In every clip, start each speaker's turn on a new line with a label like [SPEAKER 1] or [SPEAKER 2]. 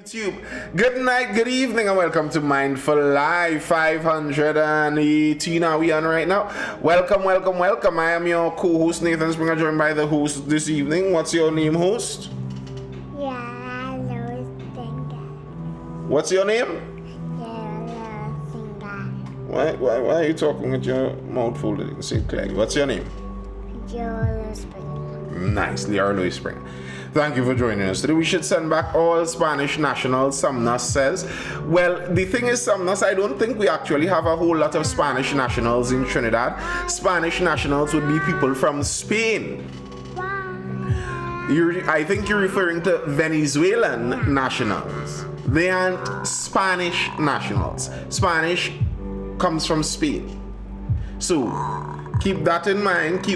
[SPEAKER 1] YouTube. Good night, good evening, and welcome to Mindful Live 518. Are we on right now? Welcome. I am your co-host Nathan Springer, joined by the host this evening. What's your name, host?
[SPEAKER 2] Yeah, Louis Singer.
[SPEAKER 1] What's your name?
[SPEAKER 2] Yeah, Singer.
[SPEAKER 1] Why are you talking with your mouth folded and say it clearly? What's your name?
[SPEAKER 2] Joel Springer.
[SPEAKER 1] Nicely, Louis Springer. Thank you for joining us today. We should send back all Spanish nationals, Sumner says. Well, the thing is, Sumner, I don't think we actually have a whole lot of Spanish nationals in Trinidad. Spanish nationals would be people from Spain. I think you're referring to Venezuelan nationals. They aren't Spanish nationals. Spanish comes from Spain. So, keep that in mind.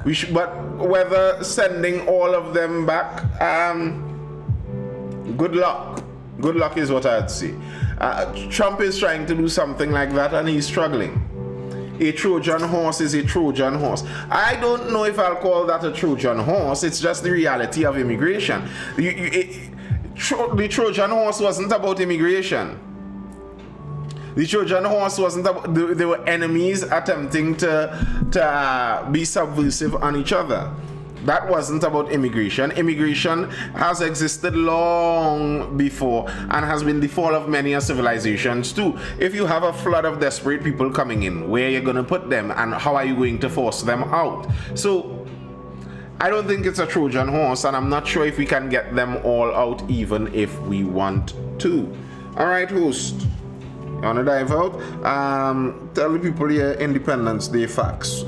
[SPEAKER 1] We should, but whether sending all of them back, good luck. Good luck is what I'd say. Trump is trying to do something like that and he's struggling. A Trojan horse is a Trojan horse. I don't know if I'll call that a Trojan horse. It's just the reality of immigration. The Trojan horse wasn't about immigration. The Trojan horse wasn't about, they were enemies attempting to be subversive on each other. That wasn't about immigration. Immigration has existed long before and has been the fall of many civilizations too. If you have a flood of desperate people coming in, where are you going to put them and how are you going to force them out? So I don't think it's a Trojan horse, and I'm not sure if we can get them all out even if we want to. Alright, host. You wanna dive out? Tell the people here Independence Day facts.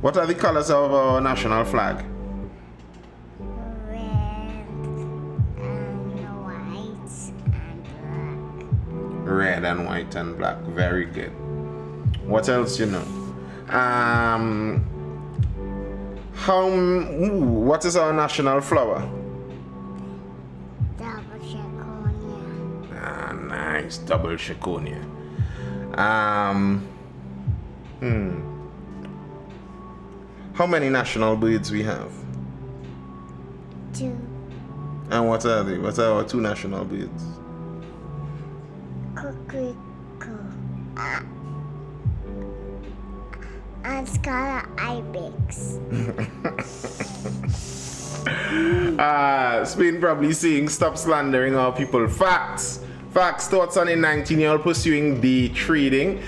[SPEAKER 1] What are the colors of our national flag?
[SPEAKER 2] Red and white and black.
[SPEAKER 1] Red and white and black. Very good. What else you know? What is our national flower? Nice, double Chiconia. How many national birds we have?
[SPEAKER 2] 2.
[SPEAKER 1] And what are they? What are our 2 national birds?
[SPEAKER 2] Cuckoo. And scarlet ibex.
[SPEAKER 1] Spain probably saying stop slandering our people. Facts, thoughts on a 19-year-old pursuing day trading.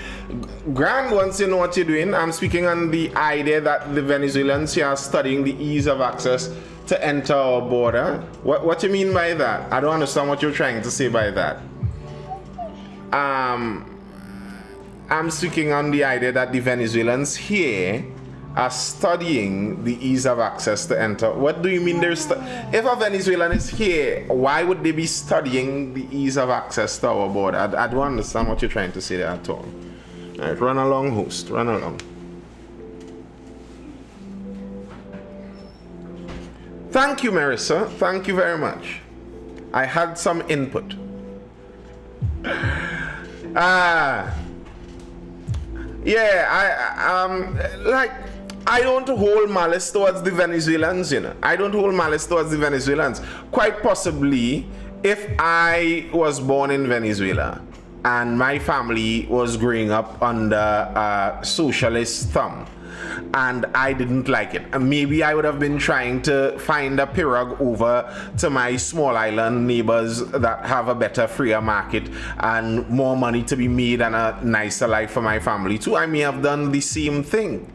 [SPEAKER 1] Grand, once you know what you're doing, I'm speaking on the idea that the Venezuelans here are studying the ease of access to enter our border. What you mean by that? I don't understand what you're trying to say by that. I'm speaking on the idea that the Venezuelans here are studying the ease of access to enter. What do you mean if a Venezuelan is here, why would they be studying the ease of access to our border? I don't understand what you're trying to say there at all. Alright, run along, host, run along. Thank you, Marissa. Thank you very much. I had some input. I don't hold malice towards the Venezuelans, Quite possibly, if I was born in Venezuela and my family was growing up under a socialist thumb and I didn't like it, and maybe I would have been trying to find a pirogue over to my small island neighbors that have a better, freer market and more money to be made and a nicer life for my family too. I may have done the same thing.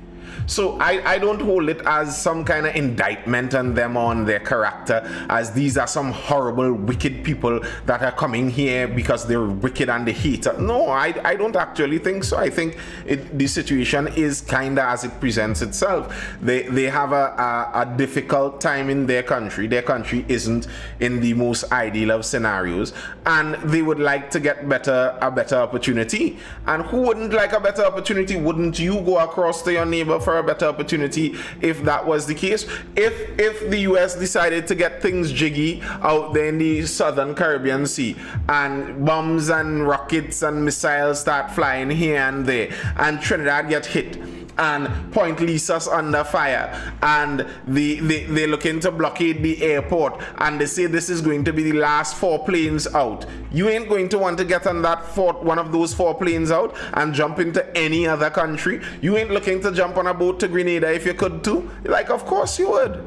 [SPEAKER 1] So I don't hold it as some kind of indictment on them, on their character, as these are some horrible, wicked people that are coming here because they're wicked and they hate us. No, I don't actually think so. I think the situation is kind of as it presents itself. They have a difficult time in their country. Their country isn't in the most ideal of scenarios, and they would like to get a better opportunity. And who wouldn't like a better opportunity? Wouldn't you go across to your neighbor for a better opportunity if that was the case? If the US decided to get things jiggy out there in the southern Caribbean Sea and bombs and rockets and missiles start flying here and there and Trinidad get hit, and Point Lisa's under fire, and they're looking to blockade the airport, and they say this is going to be the last 4 planes out. You ain't going to want to get on that one of those 4 planes out and jump into any other country. You ain't looking to jump on a boat to Grenada if you could too. Like, of course you would.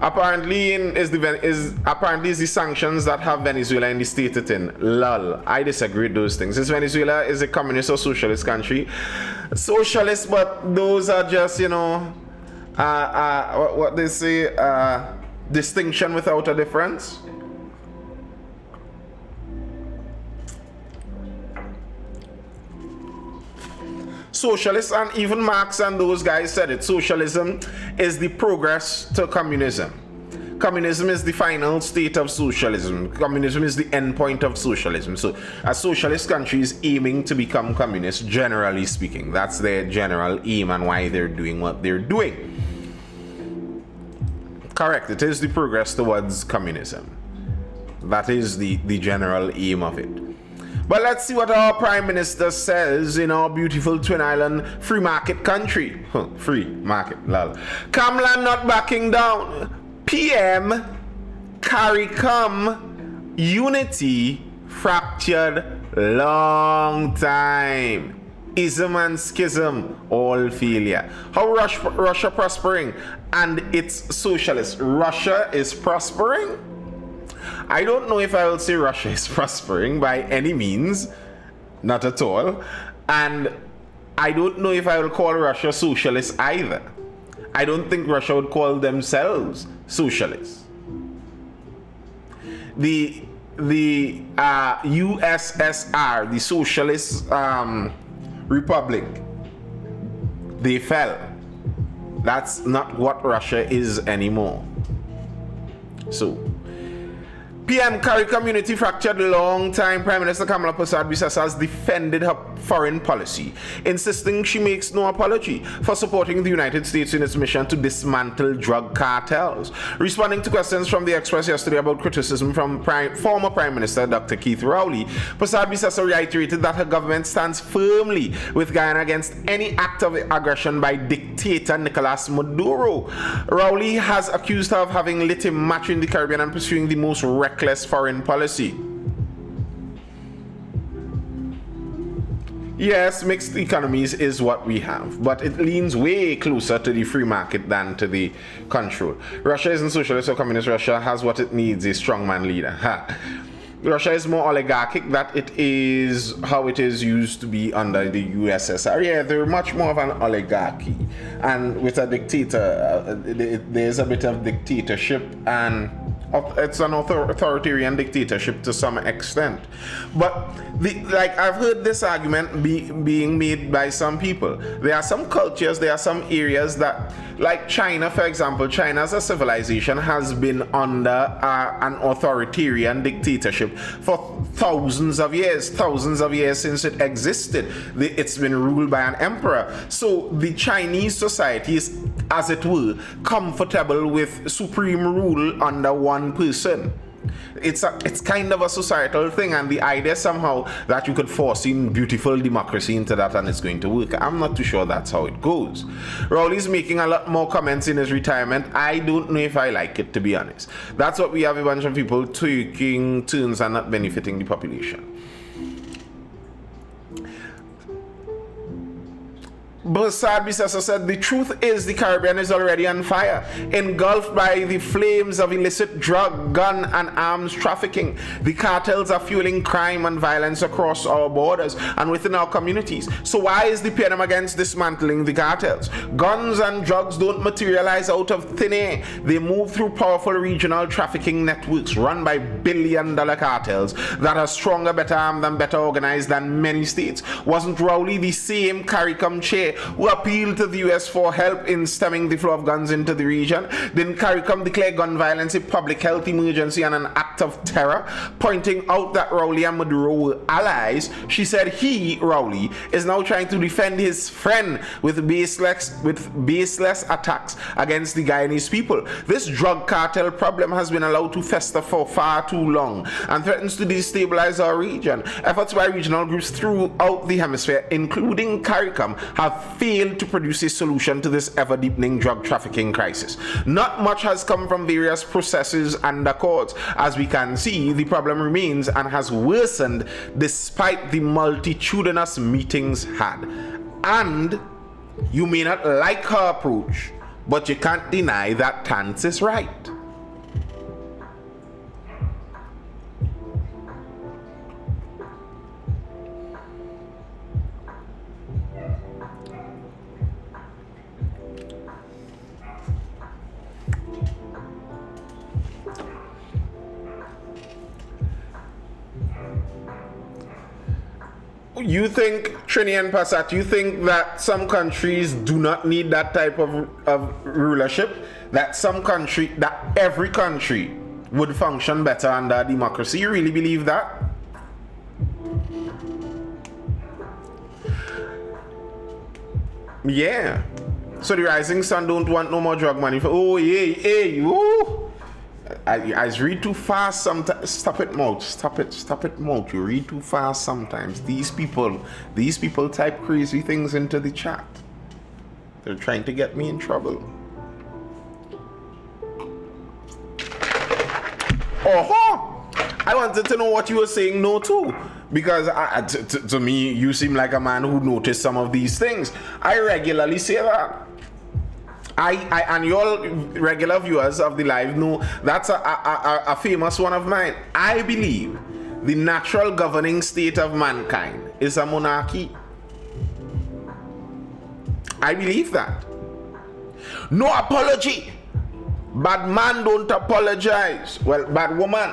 [SPEAKER 1] Apparently is the sanctions that have Venezuela in the state it's in. Lol. I disagree with those things. Since Venezuela is a communist or socialist country, socialist, but those are just, you know, what they say, distinction without a difference. Socialists, and even Marx and those guys said it, socialism is the progress to communism. Communism is the final state of socialism. Communism is the end point of socialism. So a socialist country is aiming to become communist, generally speaking. That's their general aim and why they're doing what they're doing. Correct, it is the progress towards communism. That is the general aim of it. But let's see what our Prime Minister says in our beautiful Twin Island free market country. Free market, lol. Kamala not backing down. PM, CARICOM, unity, fractured long time. Ism and schism, all failure. How Russia prospering? And it's socialist. Russia is prospering? I don't know if I will say Russia is prospering by any means, not at all, and I don't know if I will call Russia socialist either. I don't think Russia would call themselves socialists. The USSR, the Socialist Republic, they fell. That's not what Russia is anymore. So PM CARICOM unity fractured long time. Prime Minister Kamala Persad-Bissessar has defended her foreign policy, insisting she makes no apology for supporting the United States in its mission to dismantle drug cartels. Responding to questions from the Express yesterday about criticism from former Prime Minister Dr. Keith Rowley, Persad-Bissessar reiterated that her government stands firmly with Guyana against any act of aggression by dictator Nicolas Maduro. Rowley has accused her of having lit a match in the Caribbean and pursuing the most reckless foreign policy. Yes, mixed economies is what we have, but it leans way closer to the free market than to the control. Russia isn't socialist or communist. Russia has what it needs, a strongman leader. Ha. Russia is more oligarchic than it is how it is used to be under the USSR. Yeah, they're much more of an oligarchy, and with a dictator, there's a bit of dictatorship, and it's an authoritarian dictatorship to some extent. But like I've heard this argument being made by some people. There are some cultures, there are some areas that, like China, for example, China as a civilization has been under an authoritarian dictatorship for thousands of years since it existed. It's been ruled by an emperor. So the Chinese society is, as it were, comfortable with supreme rule under one person. It's kind of a societal thing, and the idea somehow that you could force in beautiful democracy into that and it's going to work, I'm not too sure that's how it goes. Rowley's making a lot more comments in his retirement. I don't know if I like it, to be honest. That's what we have, a bunch of people taking turns and not benefiting the population. Persad-Bissessar said, the truth is the Caribbean is already on fire, engulfed by the flames of illicit drug, gun, and arms trafficking. The cartels are fueling crime and violence across our borders and within our communities. So why is the PNM against dismantling the cartels? Guns and drugs don't materialize out of thin air. They move through powerful regional trafficking networks run by billion-dollar cartels that are stronger, better armed, and better organized than many states. Wasn't Rowley the same CARICOM chair who appealed to the US for help in stemming the flow of guns into the region. Didn't CARICOM declare gun violence a public health emergency and an act of terror, pointing out that Rowley and Maduro were allies? She said he, Rowley, is now trying to defend his friend with baseless attacks against the Guyanese people. This drug cartel problem has been allowed to fester for far too long and threatens to destabilize our region. Efforts by regional groups throughout the hemisphere, including CARICOM, have failed to produce a solution to this ever-deepening drug trafficking crisis. Not much has come from various processes and accords. As we can see, the problem remains and has worsened despite the multitudinous meetings had. And you may not like her approach, but you can't deny that Tance is right. You think, Trini and Passat, you think that some countries do not need that type of rulership? That every country would function better under democracy? You really believe that? Yeah. So the Rising Sun don't want no more drug money. Oh, yeah, woo! I read too fast sometimes. Stop it, mouth. You read too fast sometimes. These people type crazy things into the chat. They're trying to get me in trouble. Oh, I wanted to know what you were saying no to. Because to me, you seem like a man who noticed some of these things. I regularly say that. And you all regular viewers of the live know that's a famous one of mine. I believe the natural governing state of mankind is a monarchy. I believe that. No apology. Bad man don't apologize. Well, bad woman.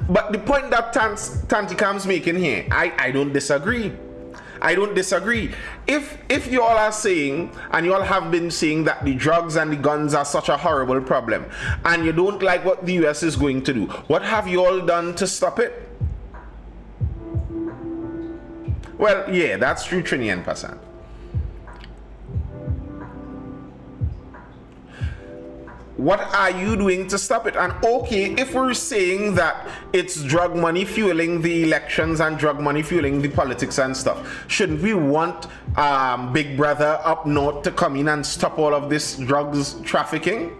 [SPEAKER 1] But the point that Tantikam's making here, I don't disagree. I don't disagree. If you all are saying, and you all have been saying, that the drugs and the guns are such a horrible problem, and you don't like what the US is going to do, what have you all done to stop it? Well, yeah, that's true, Trini and Passant. What are you doing to stop it? And okay, if we're saying that it's drug money fueling the elections and drug money fueling the politics and stuff, shouldn't we want Big Brother up north to come in and stop all of this drugs trafficking?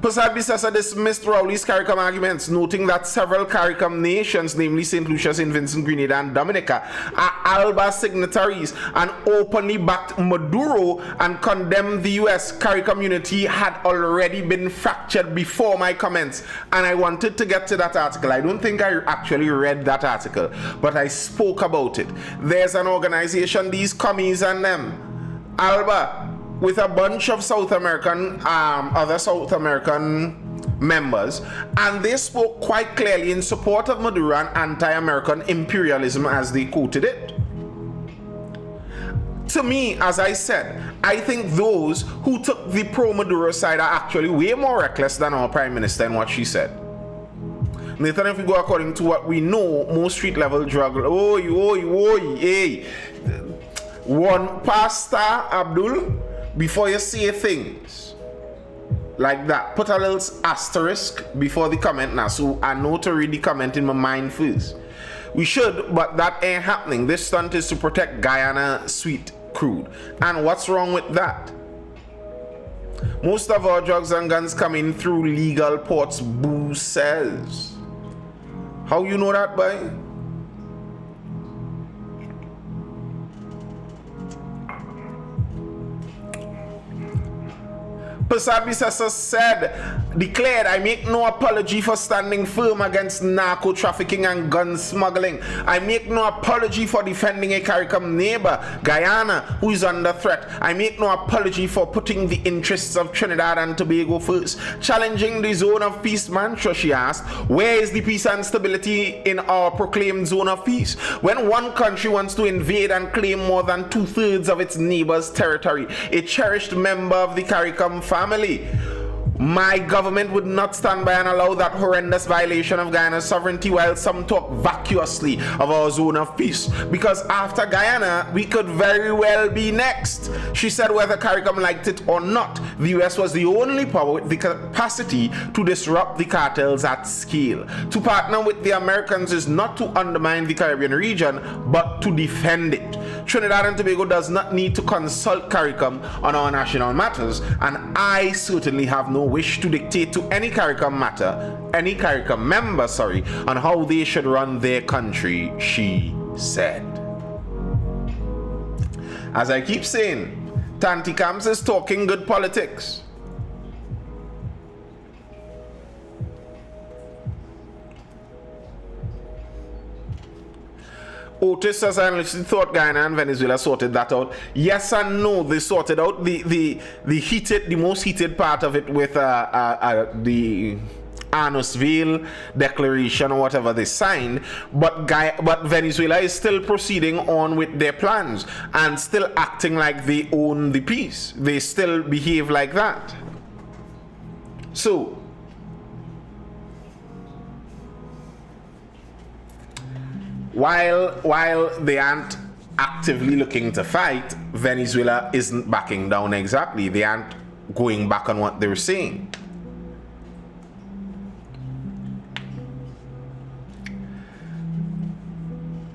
[SPEAKER 1] Passat Bissessa dismissed Rowley's CARICOM arguments, noting that several CARICOM nations, namely St. Lucia, St. Vincent, Grenada, and Dominica, are ALBA signatories and openly backed Maduro and condemned the US. CARICOM unity had already been fractured before my comments, and I wanted to get to that article. I don't think I actually read that article, but I spoke about it. There's an organization, these commies and them, ALBA, with a bunch of other South American members, and they spoke quite clearly in support of Maduro and anti-American imperialism as they quoted it. To me, as I said, I think those who took the pro-Maduro side are actually way more reckless than our Prime Minister in what she said. Nathan, if we go according to what we know, most street-level drug... hey. One Pastor Abdul, before you say things like that, put a little asterisk before the comment now, so I know to read the comment in my mind first. We should, but that ain't happening. This stunt is to protect Guyana sweet crude. And what's wrong with that? Most of our drugs and guns come in through legal ports, Boo says. How you know that, boy? Persad said, declared, I make no apology for standing firm against narco trafficking and gun smuggling. I make no apology for defending a CARICOM neighbor, Guyana, who is under threat. I make no apology for putting the interests of Trinidad and Tobago first. Challenging the zone of peace mantra, she asked, where is the peace and stability in our proclaimed zone of peace? When one country wants to invade and claim more than 2/3 of its neighbor's territory, a cherished member of the CARICOM family, my government would not stand by and allow that horrendous violation of Guyana's sovereignty, while some talk vacuously of our zone of peace. Because after Guyana, we could very well be next. She said whether CARICOM liked it or not, the US was the only power with the capacity to disrupt the cartels at scale. To partner with the Americans is not to undermine the Caribbean region, but to defend it. Trinidad and Tobago does not need to consult CARICOM on our national matters, and I certainly have no wish to dictate to any CARICOM member, on how they should run their country, she said. As I keep saying, Tanti Camps is talking good politics. Otis says, I honestly thought Guyana and Venezuela sorted that out. Yes and no, they sorted out the most heated part of it with the Arnusville declaration or whatever they signed, but Venezuela is still proceeding on with their plans and still acting like they own the peace. They still behave like that. So while they aren't actively looking to fight, Venezuela isn't backing down exactly. They aren't going back on what they're saying.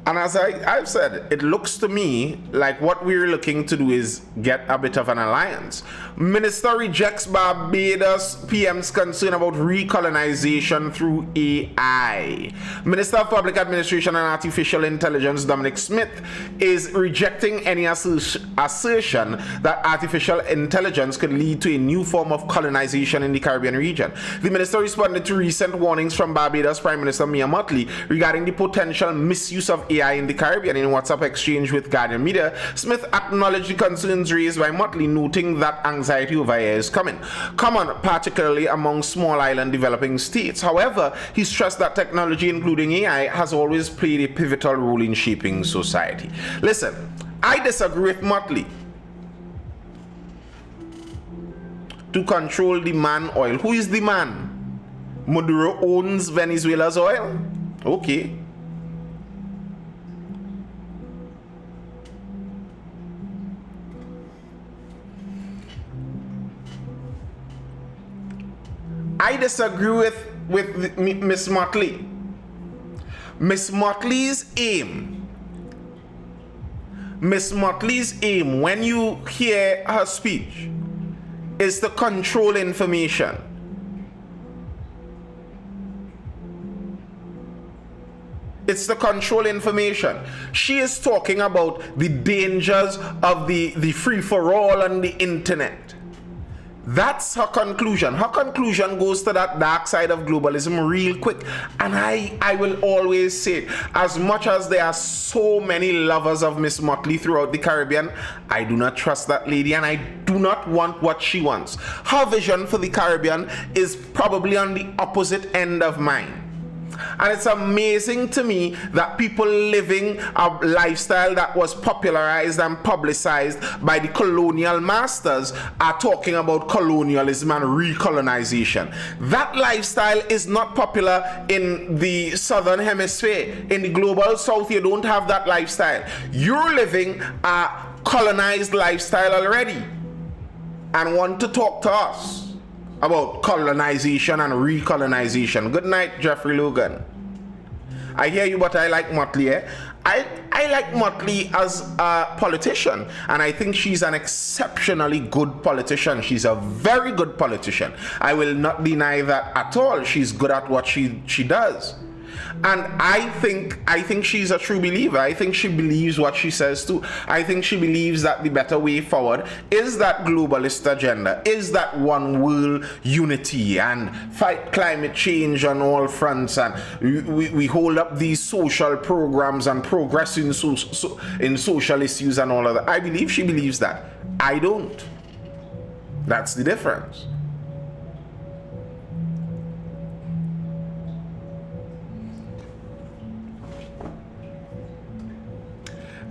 [SPEAKER 1] And as I've said, it looks to me like what we're looking to do is get a bit of an alliance. Minister rejects Barbados PM's concern about recolonization through AI. Minister of Public Administration and Artificial Intelligence Dominic Smith is rejecting any assertion that artificial intelligence could lead to a new form of colonization in the Caribbean region. The minister responded to recent warnings from Barbados Prime Minister Mia Mottley regarding the potential misuse of AI in the Caribbean. In WhatsApp exchange with Guardian Media, Smith acknowledged the concerns raised by Mottley, noting that anxiety over AI is common, particularly among small island developing states. However, he stressed that technology, including AI, has always played a pivotal role in shaping society. Listen, I disagree with Mottley. To control the man oil. Who is the man? Maduro owns Venezuela's oil? Okay. I disagree with Miss Mottley. Miss Mottley's aim, when you hear her speech, is to control information. It's to control information. She is talking about the dangers of the free-for-all on the internet. That's her conclusion. Her conclusion goes to that dark side of globalism real quick. And I will always say, as much as there are so many lovers of Miss Mottley throughout the Caribbean, I do not trust that lady and I do not want what she wants. Her vision for the Caribbean is probably on the opposite end of mine. And it's amazing to me that people living a lifestyle that was popularized and publicized by the colonial masters are talking about colonialism and recolonization. That lifestyle is not popular in the southern hemisphere. In the global south, you don't have that lifestyle. You're living a colonized lifestyle already and want to talk to us about colonization and recolonization. Good night, Jeffrey Logan. I hear you, but I like Mottley. I like Mottley as a politician, and I think she's an exceptionally good politician. She's a very good politician. I will not deny that at all. She's good at what she does. And I think she's a true believer. I think she believes what she says too. I think she believes that the better way forward is that globalist agenda, is that one world unity and fight climate change on all fronts, and we hold up these social programs and progress in social issues and all of that. I believe she believes that. I don't. That's the difference.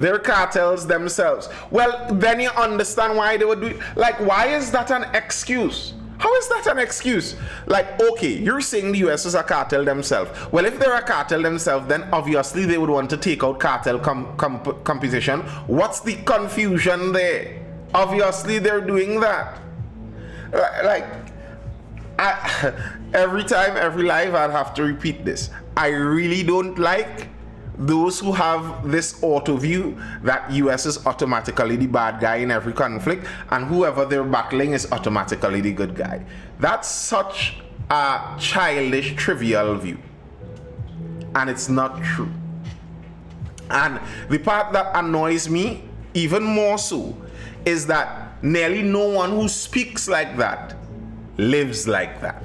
[SPEAKER 1] They're cartels themselves. Well, then you understand why they would do it. Like, why is that an excuse? How is that an excuse? Like, okay, you're saying the US is a cartel themselves. Well, if they're a cartel themselves, then obviously they would want to take out cartel competition. What's the confusion there? Obviously they're doing that. Like, every time, every live, I'd have to repeat this. I really don't like those who have this auto view that US is automatically the bad guy in every conflict and whoever they're battling is automatically the good guy. That's such a childish, trivial view. And it's not true. And the part that annoys me even more so is that nearly no one who speaks like that lives like that.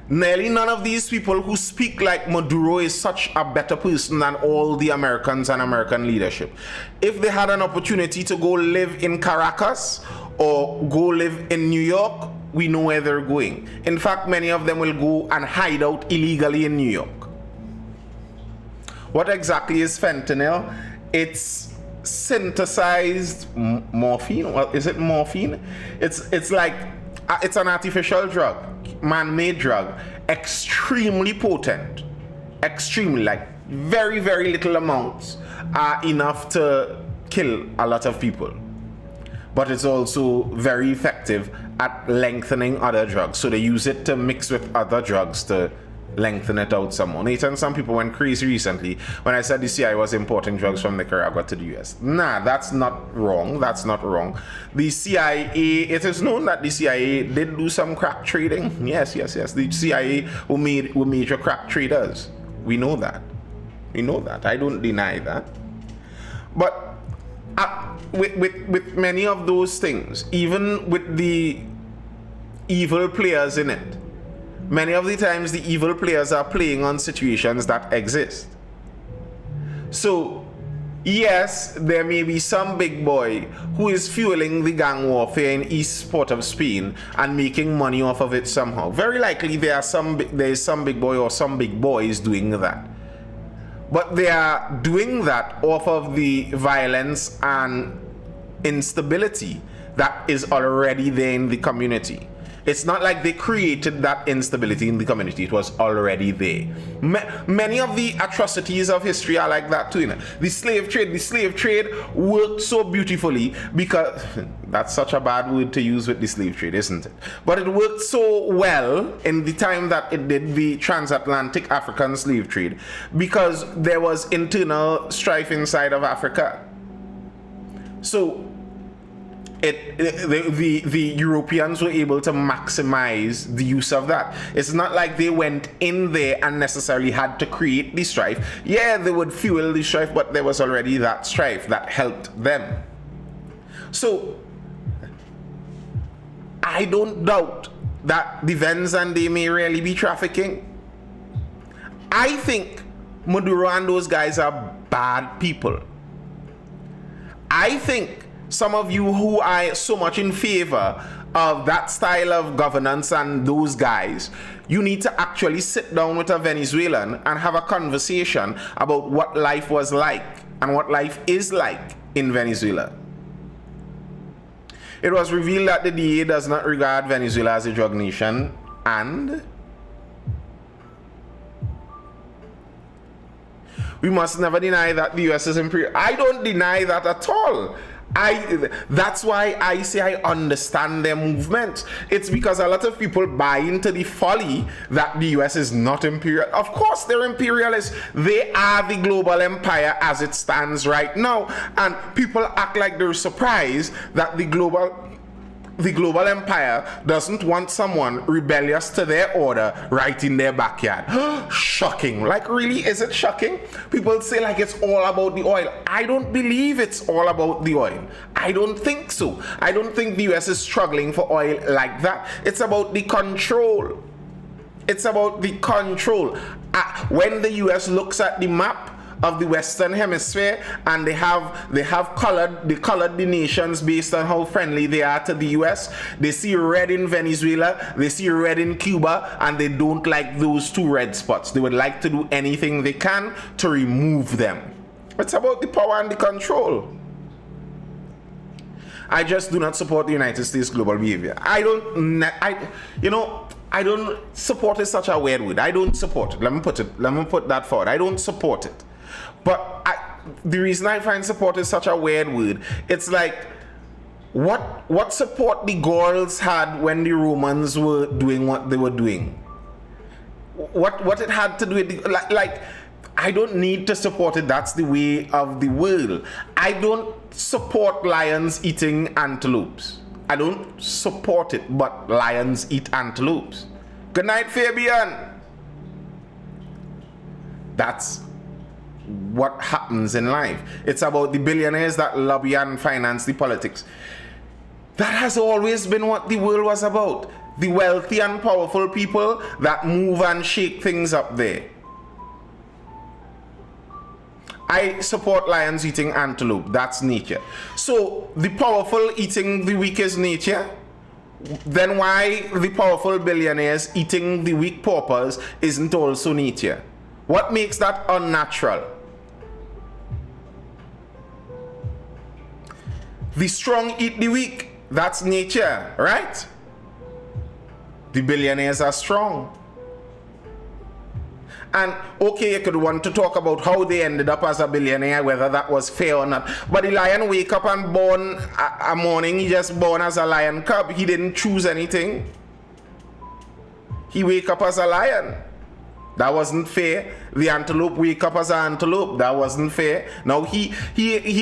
[SPEAKER 1] Nearly none of these people who speak like Maduro is such a better person than all the Americans and American leadership. If they had an opportunity to go live in Caracas or go live in New York, we know where they're going. In fact, many of them will go and hide out illegally in New York. What exactly is fentanyl? It's synthesized morphine. Well, is it morphine? It's like it's an artificial drug, man-made drug, extremely potent, extremely, like very, very little amounts are enough to kill a lot of people. But it's also very effective at lengthening other drugs. So they use it to mix with other drugs to lengthen it out some more. Nathan, some people went crazy recently when I said the CIA was importing drugs from Nicaragua to the US. Nah, that's not wrong. That's not wrong. The CIA, it is known that the CIA did do some crack trading. Yes. The CIA were major crack traders. We know that. We know that. I don't deny that. But with many of those things, even with the evil players in it, many of the times the evil players are playing on situations that exist. So, yes, there may be some big boy who is fueling the gang warfare in East Port of Spain and making money off of it somehow. Very likely there is some big boy or some big boys doing that. But they are doing that off of the violence and instability that is already there in the community. It's not like they created that instability in the community. It was already there. Many of the atrocities of history are like that too. You know? The slave trade worked so beautifully because that's such a bad word to use with the slave trade, isn't it? But it worked so well in the time that it did, the transatlantic African slave trade, because there was internal strife inside of Africa. So the Europeans were able to maximize the use of that. It's not like they went in there and necessarily had to create the strife. Yeah, they would fuel the strife, but there was already that strife that helped them. So I don't doubt that the Vens and they may really be trafficking. I think Maduro and those guys are bad people. I think some of you who are so much in favor of that style of governance and those guys, you need to actually sit down with a Venezuelan and have a conversation about what life was like and what life is like in Venezuela. It was revealed that the DA does not regard Venezuela as a drug nation, and we must never deny that the US is imperial. I don't deny that at all. That's why I say I understand their movement. It's because a lot of people buy into the folly that the US is not imperial. Of course they're imperialists. They are the global empire as it stands right now. And people act like they're surprised that the global the global empire doesn't want someone rebellious to their order right in their backyard. Shocking. Like, really, is it shocking? People say like it's all about the oil. I don't believe it's all about the oil. I don't think so. I don't think the US is struggling for oil like that. It's about the control. It's about the control. When the US looks at the map of the Western Hemisphere and they have colored the nations based on how friendly they are to the US. They see red in Venezuela, they see red in Cuba, and they don't like those two red spots. They would like to do anything they can to remove them. It's about the power and the control. I just do not support the United States global behavior. I don't support is such a weird word. I don't support it. Let me put that forward. I don't support it. But the reason I find support is such a weird word, it's like, what support the Gauls had when the Romans were doing what they were doing? What it had to do with, like, I don't need to support it. That's the way of the world. I don't support lions eating antelopes. I don't support it, but lions eat antelopes. Good night, Fabian. That's what happens in life. It's about the billionaires that lobby and finance the politics. That has always been what the world was about. The wealthy and powerful people that move and shake things up there. I support lions eating antelope. That's nature. So the powerful eating the weak is nature. Then why the powerful billionaires eating the weak paupers isn't also nature? What makes that unnatural? The strong eat the weak. That's nature, right? The billionaires are strong. And okay, you could want to talk about how they ended up as a billionaire, whether that was fair or not. But the lion wake up and born a morning, he just born as a lion cub. He didn't choose anything. He wake up as a lion. That wasn't fair. The antelope wake up as an antelope. That wasn't fair. Now he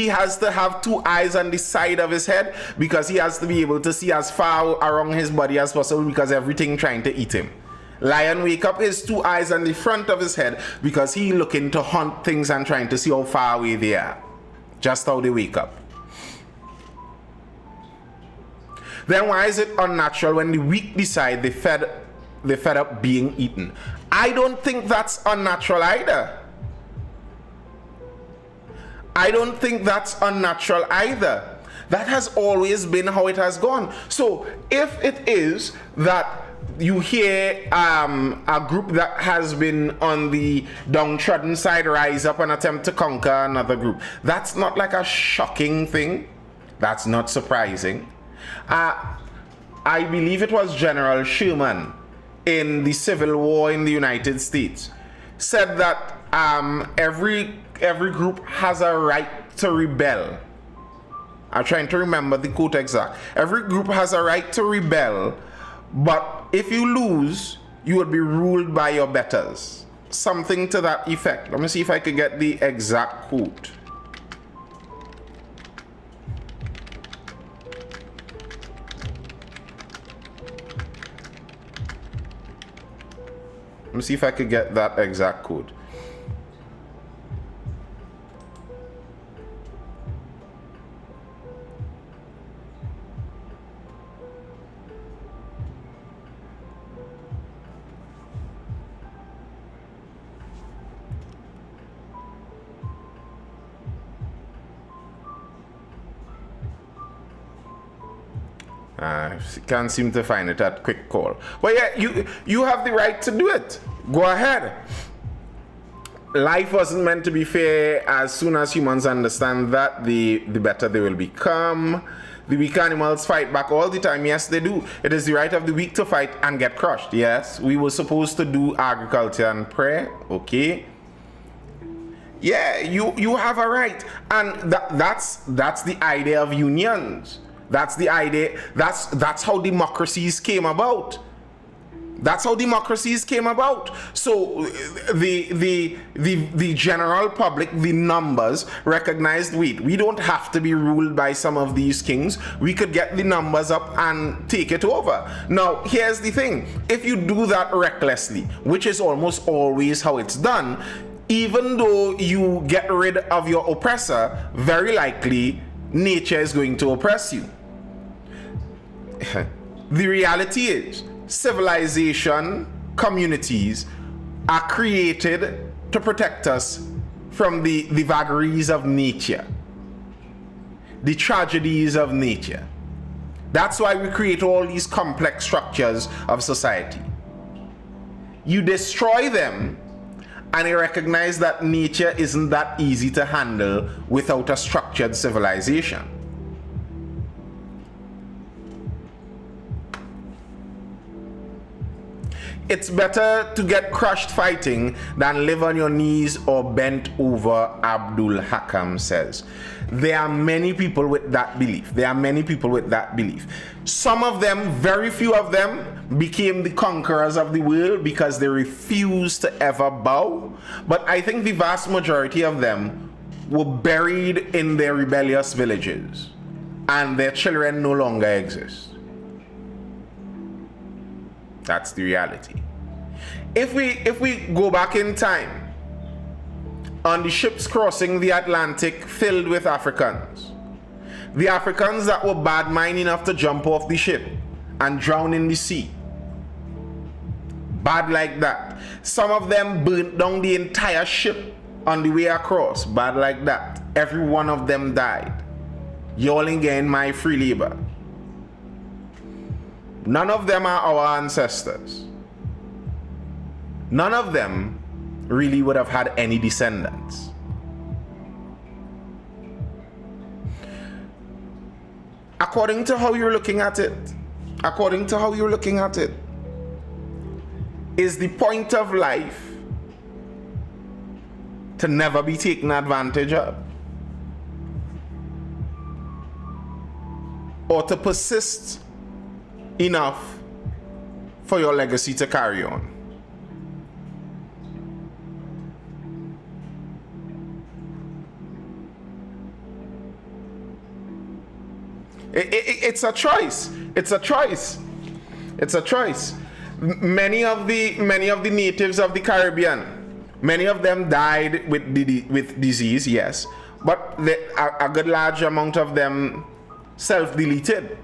[SPEAKER 1] has to have two eyes on the side of his head because he has to be able to see as far around his body as possible because everything trying to eat him. Lion wake up his two eyes on the front of his head because he looking to hunt things and trying to see how far away they are. Just how they wake up. Then why is it unnatural when the weak decide they fed up being eaten? I don't think that's unnatural either. I don't think that's unnatural either. That has always been how it has gone. So if it is that you hear a group that has been on the downtrodden side rise up and attempt to conquer another group, that's not like a shocking thing. That's not surprising. I believe it was General Sherman in the Civil War in the United States said that every group has a right to rebel. I'm trying to remember the quote exact. Every group has a right to rebel, but if you lose, you will be ruled by your betters. Something to that effect. Let me see if I could get the exact quote. Let me see if I could get that exact quote. Can't seem to find it at quick call. But yeah, you have the right to do it. Go ahead. Life wasn't meant to be fair. As soon as humans understand that, the better they will become. The weak animals fight back all the time. Yes, they do. It is the right of the weak to fight and get crushed. Yes, we were supposed to do agriculture and prayer. Okay. Yeah, you have a right. And that's the idea of unions. That's the idea. That's how democracies came about. That's how democracies came about. So the general public, the numbers, recognized, wait, we don't have to be ruled by some of these kings. We could get the numbers up and take it over. Now, here's the thing. If you do that recklessly, which is almost always how it's done, even though you get rid of your oppressor, very likely nature is going to oppress you. The reality is, civilization, communities are created to protect us from the vagaries of nature, the tragedies of nature. That's why we create all these complex structures of society. You destroy them, and you recognize that nature isn't that easy to handle without a structured civilization. It's better to get crushed fighting than live on your knees or bent over, Abdul Hakam says. There are many people with that belief. Some of them, very few of them, became the conquerors of the world because they refused to ever bow. But I think the vast majority of them were buried in their rebellious villages, and their children no longer exist. That's the reality. If we go back in time, on the ships crossing the Atlantic filled with Africans, the Africans that were bad mind enough to jump off the ship and drown in the sea, bad like that. Some of them burnt down the entire ship on the way across, bad like that. Every one of them died. Yawling again my free labor. None of them are our ancestors. None of them really would have had any descendants. According to how you're looking at it, is the point of life to never be taken advantage of, or to persist enough for your legacy to carry on? It's a choice. Many of the natives of the Caribbean, many of them died with disease, yes, but a good large amount of them self-deleted,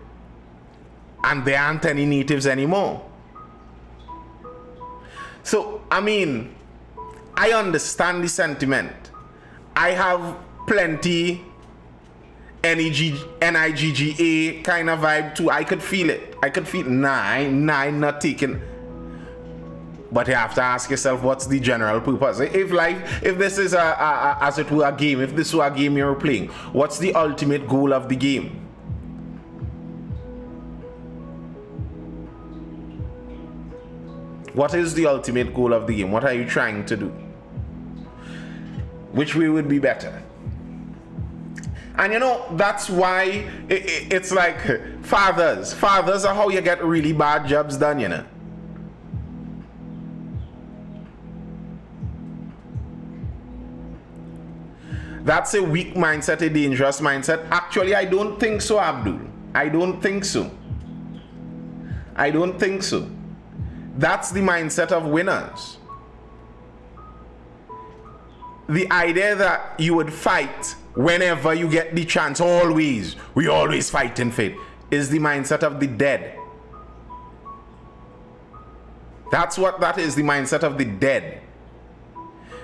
[SPEAKER 1] and there aren't any natives anymore. So, I mean, I understand the sentiment. I have plenty NIGGA kind of vibe too. I could feel it. Nah, I'm not taking. But you have to ask yourself, what's the general purpose? If this is as it were a game, if this were a game you're playing, what's the ultimate goal of the game? What is the ultimate goal of the game? What are you trying to do? Which way would be better? And you know, that's why it's like fathers are how you get really bad jobs done, you know. That's a weak mindset, a dangerous mindset. Actually, I don't think so, Abdul. I don't think so. That's the mindset of winners. The idea that you would fight whenever you get the chance, we always fight in faith, is the mindset of the dead. That's what that is, the mindset of the dead.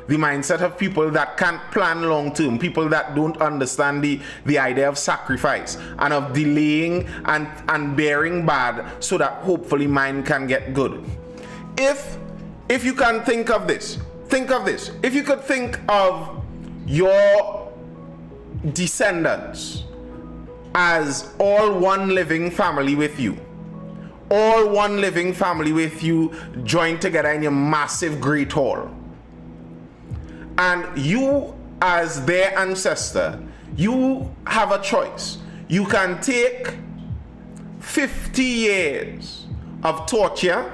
[SPEAKER 1] The mindset of people that can't plan long term, people that don't understand the idea of sacrifice and of delaying and bearing bad so that hopefully mine can get good. If you can think of this, if you could think of your descendants as all one living family with you, joined together in your massive great hall, and you as their ancestor, you have a choice. You can take 50 years of torture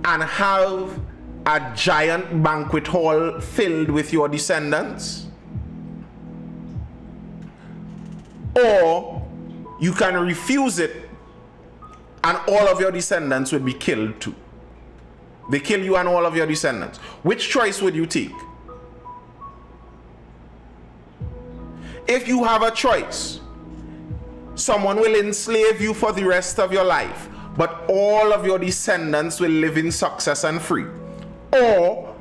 [SPEAKER 1] and have a giant banquet hall filled with your descendants, or you can refuse it and all of your descendants would be killed too. They kill you and all of your descendants. Which choice would you take? If you have a choice, someone will enslave you for the rest of your life, but all of your descendants will live in success and free. Or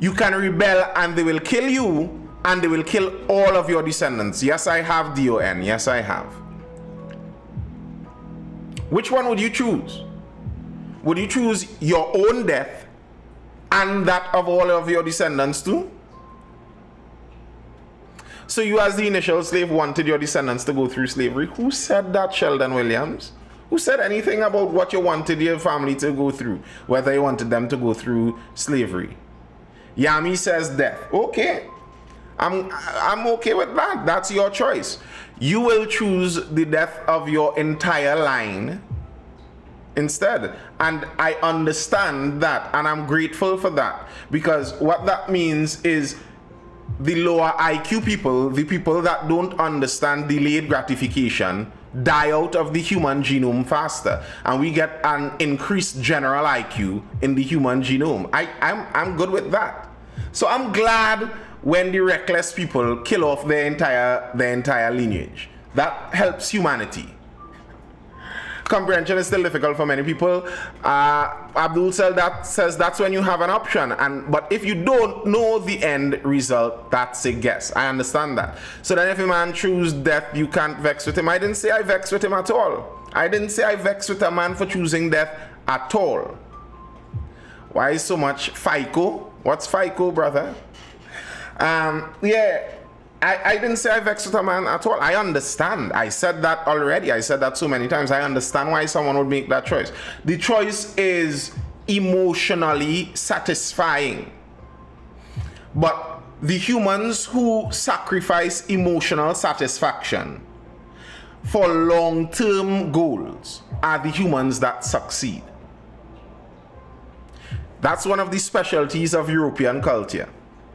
[SPEAKER 1] you can rebel and they will kill you and they will kill all of your descendants. Yes, I have, DON. Yes, I have. Which one would you choose? Would you choose your own death and that of all of your descendants too? So you as the initial slave wanted your descendants to go through slavery. Who said that, Sheldon Williams? Who said anything about what you wanted your family to go through? Whether you wanted them to go through slavery? Yami says death. Okay. I'm okay with that. That's your choice. You will choose the death of your entire line instead. And I understand that, and I'm grateful for that, because what that means is the lower IQ people, the people that don't understand delayed gratification, die out of the human genome faster, and we get an increased general IQ in the human genome. I'm good with that. So I'm glad when the reckless people kill off their entire lineage. That helps humanity. Comprehension is still difficult for many people. Abdul says that's when you have an option. But if you don't know the end result, that's a guess. I understand that. So then if a man chooses death, you can't vex with him. I didn't say I vex with him at all. I didn't say I vex with a man for choosing death at all. Why is so much FICO? What's FICO, brother? Yeah. I didn't say I vex with a man at all. I understand. I said that already. I said that so many times. I understand why someone would make that choice. The choice is emotionally satisfying. But the humans who sacrifice emotional satisfaction for long-term goals are the humans that succeed. That's one of the specialties of European culture.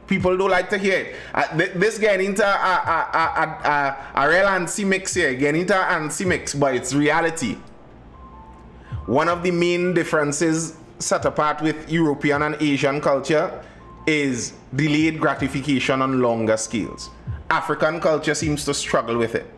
[SPEAKER 1] People don't like to hear it. This getting into a real antsy mix here, getting into an antsy mix, but it's reality. One of the main differences set apart with European and Asian culture is delayed gratification on longer scales. African culture seems to struggle with it.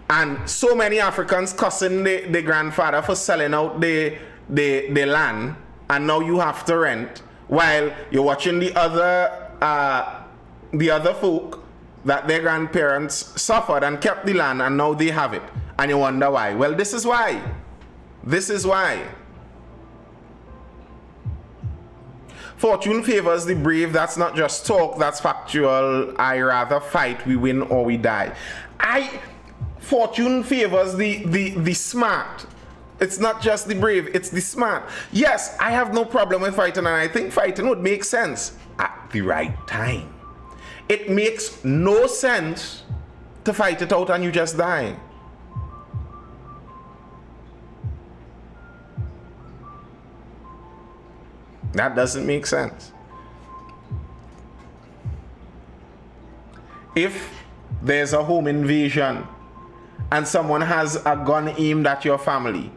[SPEAKER 1] And so many Africans cussing the grandfather for selling out the land, and now you have to rent, while you're watching the other folk that their grandparents suffered and kept the land, and now they have it, and you wonder why. Well, this is why. This is why. Fortune favors the brave. That's not just talk, that's factual. I rather fight, we win or we die. Fortune favors the smart. It's not just the brave, it's the smart. Yes, I have no problem with fighting, and I think fighting would make sense at the right time. It makes no sense to fight it out and you just die. That doesn't make sense. If there's a home invasion and someone has a gun aimed at your family,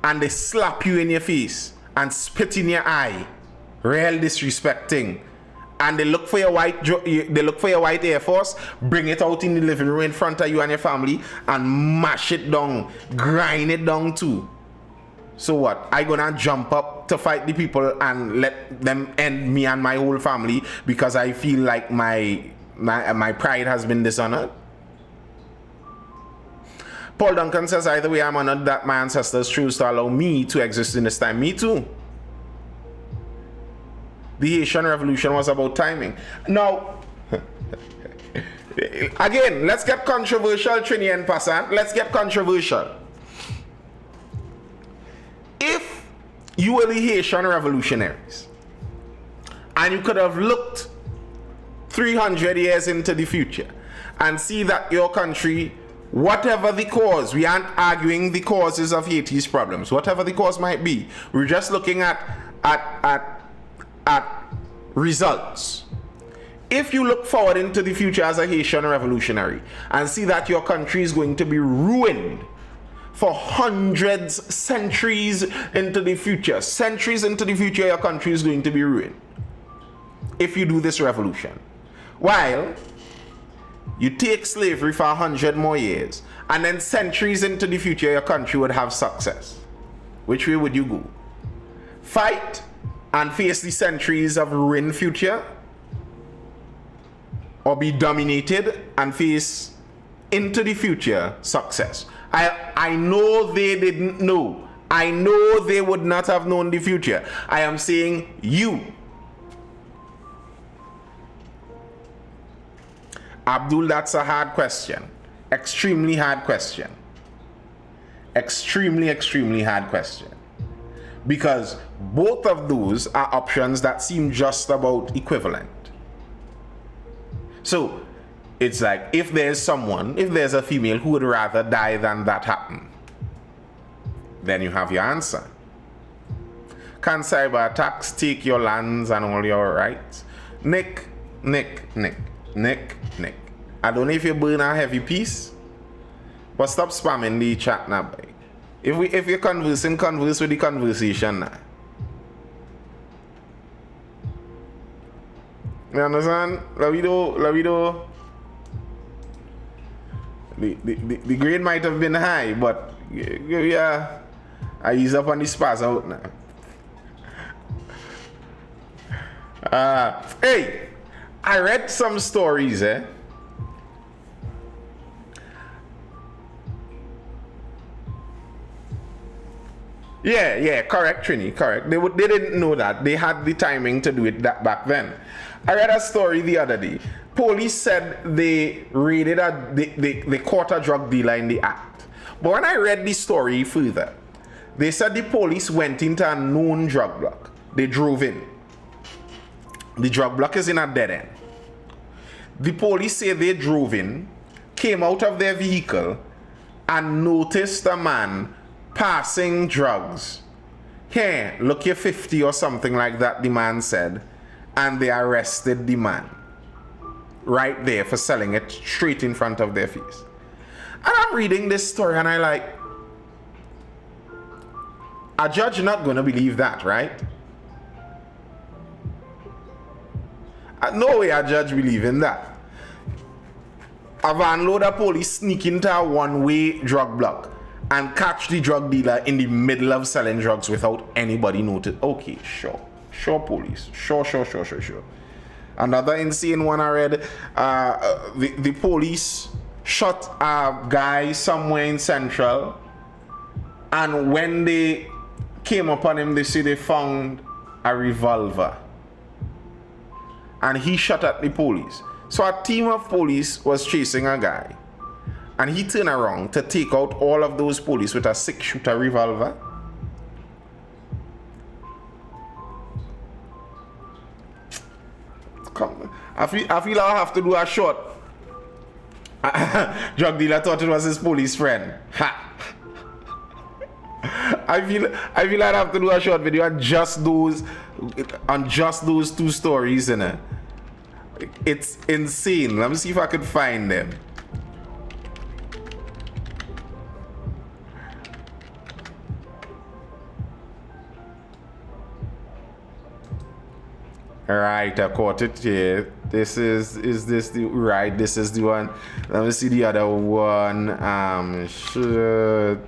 [SPEAKER 1] and they slap you in your face and spit in your eye, real disrespecting, and they look for your white Air Force, bring it out in the living room in front of you and your family, and mash it down, grind it down too. So what? I gonna jump up to fight the people and let them end me and my whole family because I feel like my pride has been dishonored? Paul Duncan says, either way, I'm honored that my ancestors chose to allow me to exist in this time. Me too. The Haitian Revolution was about timing. Now, again, let's get controversial, Trini and Passant. Let's get controversial. If you were the Haitian revolutionaries, and you could have looked 300 years into the future and see that your country Whatever the cause, we aren't arguing the causes of Haiti's problems. Whatever the cause might be, we're just looking at results. If you look forward into the future as a Haitian revolutionary and see that your country is going to be ruined for hundreds, centuries into the future, your country is going to be ruined if you do this revolution. While you take slavery for 100 more years, and then centuries into the future, your country would have success. Which way would you go? Fight and face the centuries of ruined future? Or be dominated and face into the future success? I know they didn't know. I know they would not have known the future. I am saying you. Abdul, that's a hard question. Extremely hard question. Extremely hard question. Because both of those are options that seem just about equivalent. So, it's like, if there's a female who would rather die than that happen, then you have your answer. Can cyber attacks take your lands and all your rights? Nick. I don't know if you burn a heavy piece, but stop spamming the chat now, boy. If you're conversing, converse with the conversation now. You understand? Lavido. The grade might have been high, but yeah, I ease up on the spaz out now. Hey, I read some stories, Yeah, correct, Trini, correct. They didn't know that. They had the timing to do it that back then. I read a story the other day. Police said they raided they caught a drug dealer in the act. But when I read the story further, they said the police went into a known drug block. They drove in. The drug block is in a dead end. The police say they drove in, came out of their vehicle, and noticed a man passing drugs. Here, look, you're 50 or something like that, the man said. And they arrested the man right there for selling it straight in front of their face. And I'm reading this story and I like, a judge not gonna believe that, right? No way a judge believe in that. A van load of police sneak into a one-way drug block and catch the drug dealer in the middle of selling drugs without anybody notice. Okay, sure, police. Sure. Another insane one I read, the police shot a guy somewhere in Central, and when they came upon him, they say they found a revolver. And he shot at the police. So a team of police was chasing a guy. And he turned around to take out all of those police with a 6-shooter revolver. Come, I feel I have to do a shot. Drug dealer thought it was his police friend. Ha. I feel I'd have to do a short video on just those two stories, innit? It's insane. Let me see if I could find them. Right, I caught it here. This is this the right? This is the one. Let me see the other one. Shit.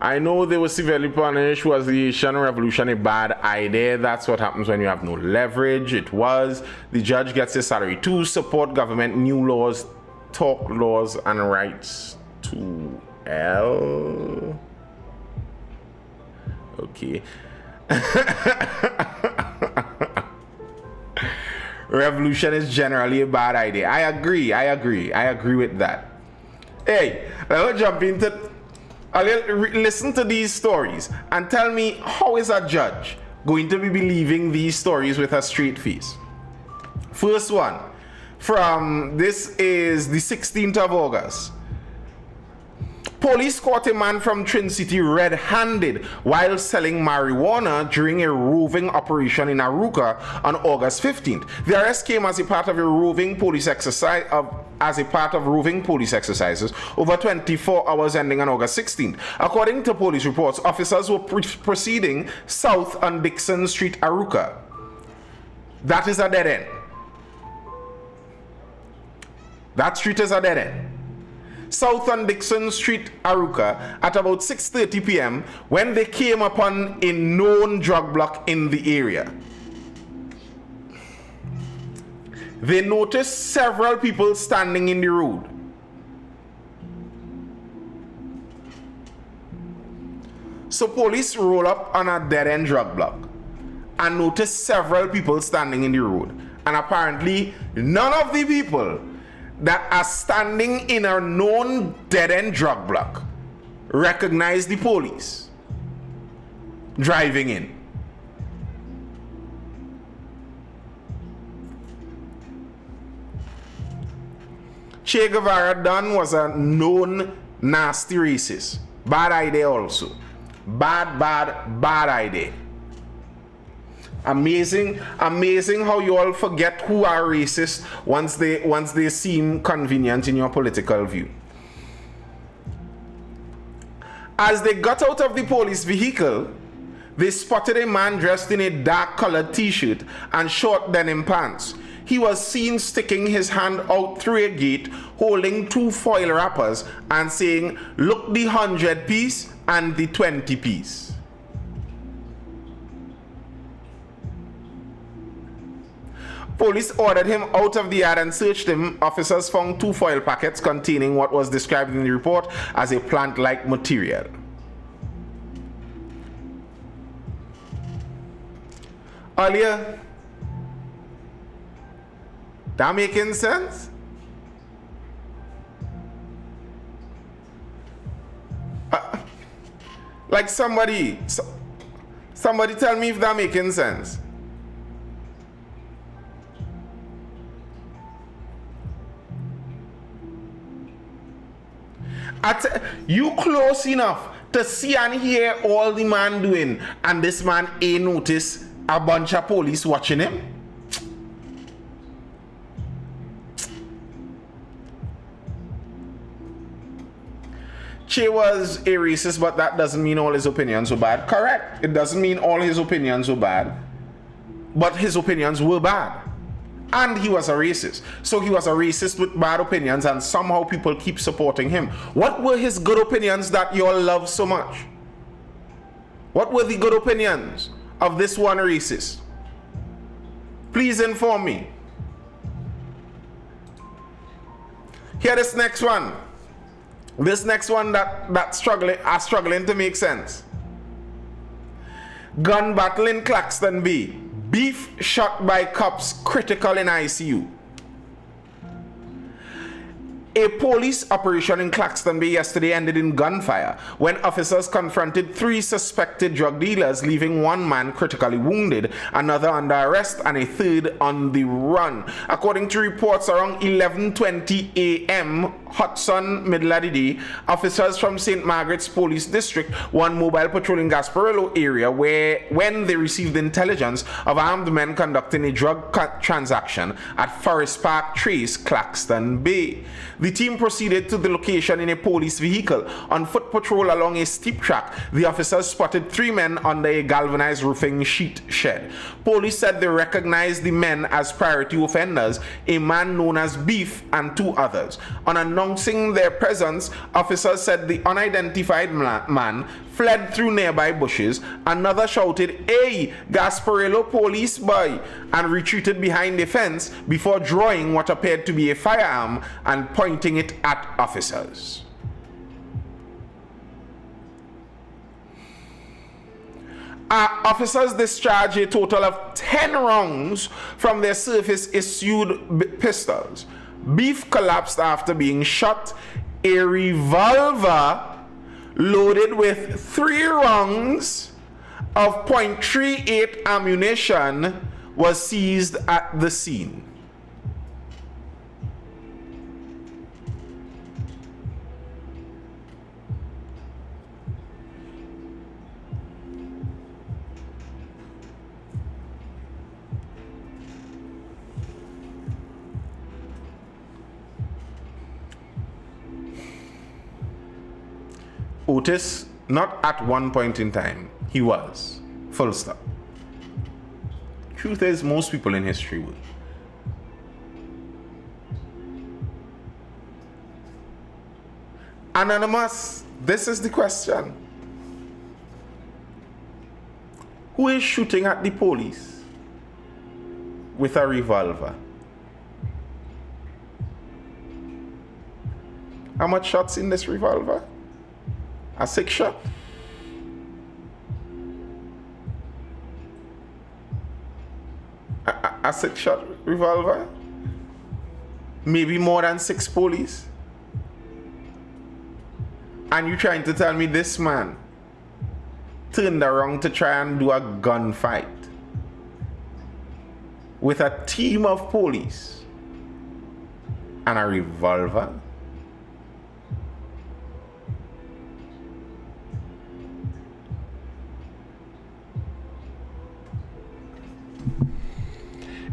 [SPEAKER 1] I know they were severely punished. Was the Haitian Revolution a bad idea? That's what happens when you have no leverage. It was. The judge gets his salary to support government, new laws, talk laws, and rights to L. Okay. revolution is generally a bad idea. I agree with that. Hey, let's jump into. Listen to these stories and tell me, how is a judge going to be believing these stories with a straight face? First one, this is the 16th of August. Police caught a man from Twin City red-handed while selling marijuana during a roving operation in Aruka on August 15th. The arrest came as a part of a roving police exercise exercises over 24 hours ending on August 16th. According to police reports, officers were proceeding south on Dixon Street, Aruka. That is a dead end. That street is a dead end. South on Dixon Street, Aruka, at about 6:30 p.m. when they came upon a known drug block in the area. They noticed several people standing in the road. So police roll up on a dead-end drug block and notice several people standing in the road. And apparently, none of the people that are standing in a known dead-end drug block recognize the police driving in. Che Guevara Don was a known nasty racist. Bad idea also. Bad idea. Amazing how you all forget who are racist once they seem convenient in your political view. As they got out of the police vehicle, they spotted a man dressed in a dark-colored t-shirt and short denim pants. He was seen sticking his hand out through a gate, holding 2 foil wrappers and saying, "Look the 100 piece and the 20 piece." Police ordered him out of the yard and searched him. Officers found 2 foil packets containing what was described in the report as a plant-like material. Earlier, that making sense? Like somebody tell me if that making sense. You close enough to see and hear all the man doing, and this man ain't notice a bunch of police watching him? Che was a racist, but that doesn't mean all his opinions were bad. Correct. It doesn't mean all his opinions were bad, but his opinions were bad. And he was a racist. So he was a racist with bad opinions, and somehow people keep supporting him. What were his good opinions that you all love so much? What were the good opinions of this one racist? Please inform me. Here, this next one. This next one that's struggling to make sense. Gun battle in Claxton Bay. Beef shot by cops critical in ICU. A police operation in Claxton Bay yesterday ended in gunfire when officers confronted 3 suspected drug dealers, leaving 1 man critically wounded, another under arrest, and a 3rd on the run. According to reports, around 11:20 a.m. Hudson, middle of the day, officers from St. Margaret's Police District, 1 mobile patrol in Gasparillo area, when they received intelligence of armed men conducting a drug transaction at Forest Park Trace, Claxton Bay. The team proceeded to the location in a police vehicle. On foot patrol along a steep track, the officers spotted 3 men under a galvanized roofing sheet shed. Police said they recognized the men as priority offenders, a man known as Beef and 2 others. On announcing their presence, officers said the unidentified man fled through nearby bushes. Another shouted, "Hey, Gasparillo police boy," and retreated behind a fence before drawing what appeared to be a firearm and pointing it at officers. Officers discharged a total of 10 rounds from their service-issued pistols. Beef collapsed after being shot. A revolver loaded with 3 rounds of .38 ammunition was seized at the scene. Otis, not at one point in time, he was. Full stop. Truth is, most people in history would. Anonymous, this is the question. Who is shooting at the police with a revolver? How much shots in this revolver? A 6 shot? A 6 shot revolver? Maybe more than 6 police? And you trying to tell me this man turned around to try and do a gunfight with a team of police and a revolver?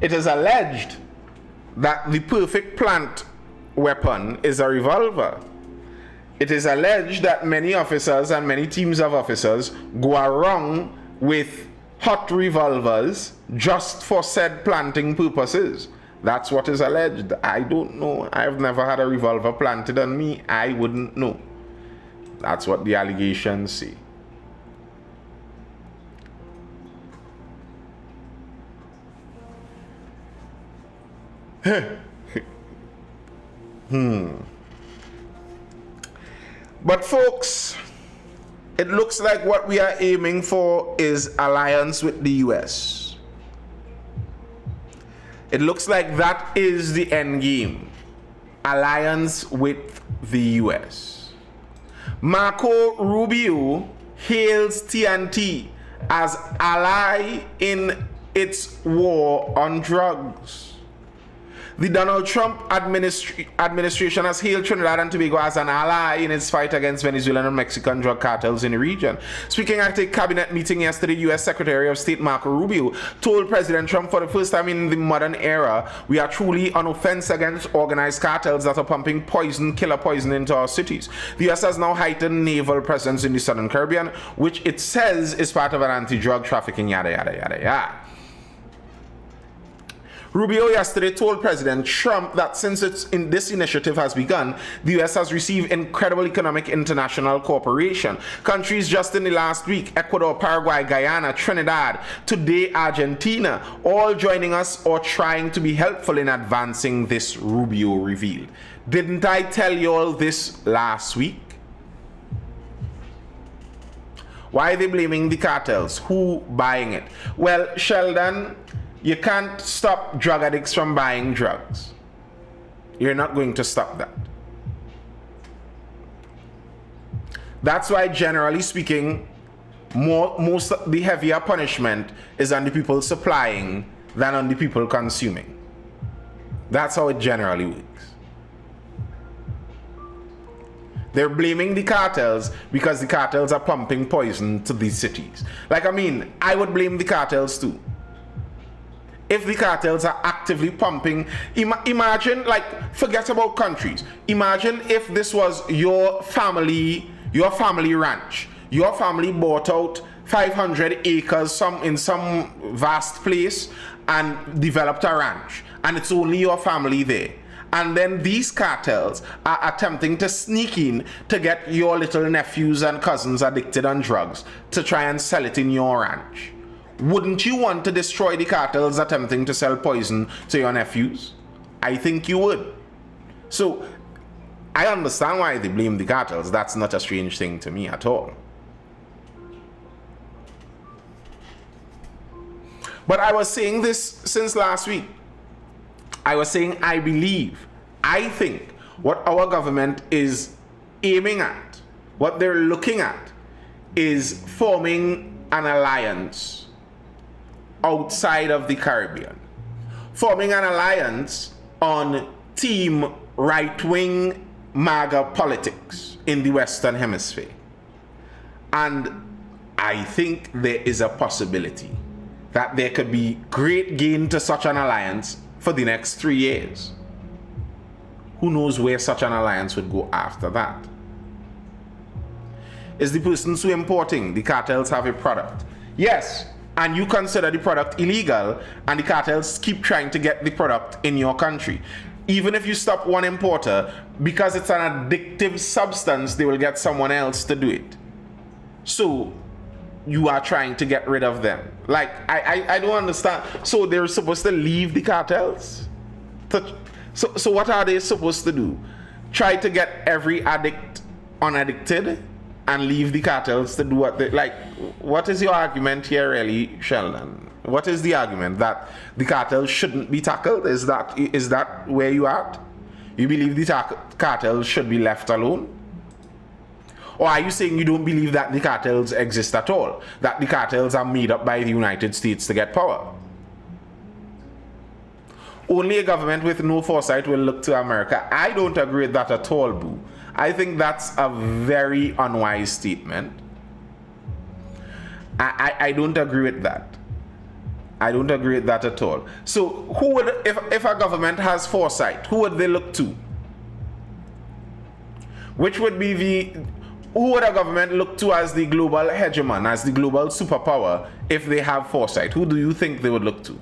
[SPEAKER 1] It is alleged that the perfect plant weapon is a revolver. It is alleged that many officers and many teams of officers go around with hot revolvers just for said planting purposes. That's what is alleged. I don't know. I've never had a revolver planted on me. I wouldn't know. That's what the allegations say. But folks, it looks like what we are aiming for is alliance with the US. It looks like that is the end game. Alliance with the US. Marco Rubio hails TNT as ally in its war on drugs. The Donald Trump administration has hailed Trinidad and Tobago as an ally in its fight against Venezuelan and Mexican drug cartels in the region. Speaking at a cabinet meeting yesterday, U.S. Secretary of State Marco Rubio told President Trump, for the first time in the modern era, we are truly on offense against organized cartels that are pumping poison, killer poison into our cities. The U.S. has now heightened naval presence in the Southern Caribbean, which it says is part of an anti-drug trafficking, yada, yada, yada, yada. Rubio yesterday told President Trump that since this initiative has begun, the U.S. has received incredible economic international cooperation. Countries just in the last week, Ecuador, Paraguay, Guyana, Trinidad, today Argentina, all joining us or trying to be helpful in advancing this, Rubio revealed. Didn't I tell you all this last week? Why are they blaming the cartels? Who buying it? Well, Sheldon, you can't stop drug addicts from buying drugs. You're not going to stop that. That's why, generally speaking, most of the heavier punishment is on the people supplying than on the people consuming. That's how it generally works. They're blaming the cartels because the cartels are pumping poison to these cities. Like, I mean, I would blame the cartels too. If the cartels are actively pumping, imagine, like, forget about countries. Imagine if this was your family ranch. Your family bought out 500 acres in some vast place and developed a ranch. And it's only your family there. And then these cartels are attempting to sneak in to get your little nephews and cousins addicted on drugs to try and sell it in your ranch. Wouldn't you want to destroy the cartels attempting to sell poison to your nephews? I think you would. So, I understand why they blame the cartels. That's not a strange thing to me at all. But I was saying this since last week. I was saying I think what our government is aiming at, what they're looking at, is forming an alliance outside of the Caribbean. Forming an alliance on team right-wing MAGA politics in the Western Hemisphere. And I think there is a possibility that there could be great gain to such an alliance for the next 3 years. Who knows where such an alliance would go after that? Is the persons who are importing the cartels have a product? Yes, and you consider the product illegal, and the cartels keep trying to get the product in your country. Even if you stop one importer, because it's an addictive substance, they will get someone else to do it. So you are trying to get rid of them. Like, I don't understand. So they're supposed to leave the cartels? So what are they supposed to do? Try to get every addict unaddicted and leave the cartels to do what they like? What is your argument here, really, Sheldon? What is the argument? That the cartels shouldn't be tackled? Is that where you are at? You believe the cartels should be left alone? Or are you saying you don't believe that the cartels exist at all? That the cartels are made up by the United States to get power? Only a government with no foresight will look to America. I don't agree with that at all, Boo. I think that's a very unwise statement. I don't agree with that. I don't agree with that at all. So who would, if a government has foresight, who would they look to? Who would a government look to as the global hegemon, as the global superpower, if they have foresight? Who do you think they would look to?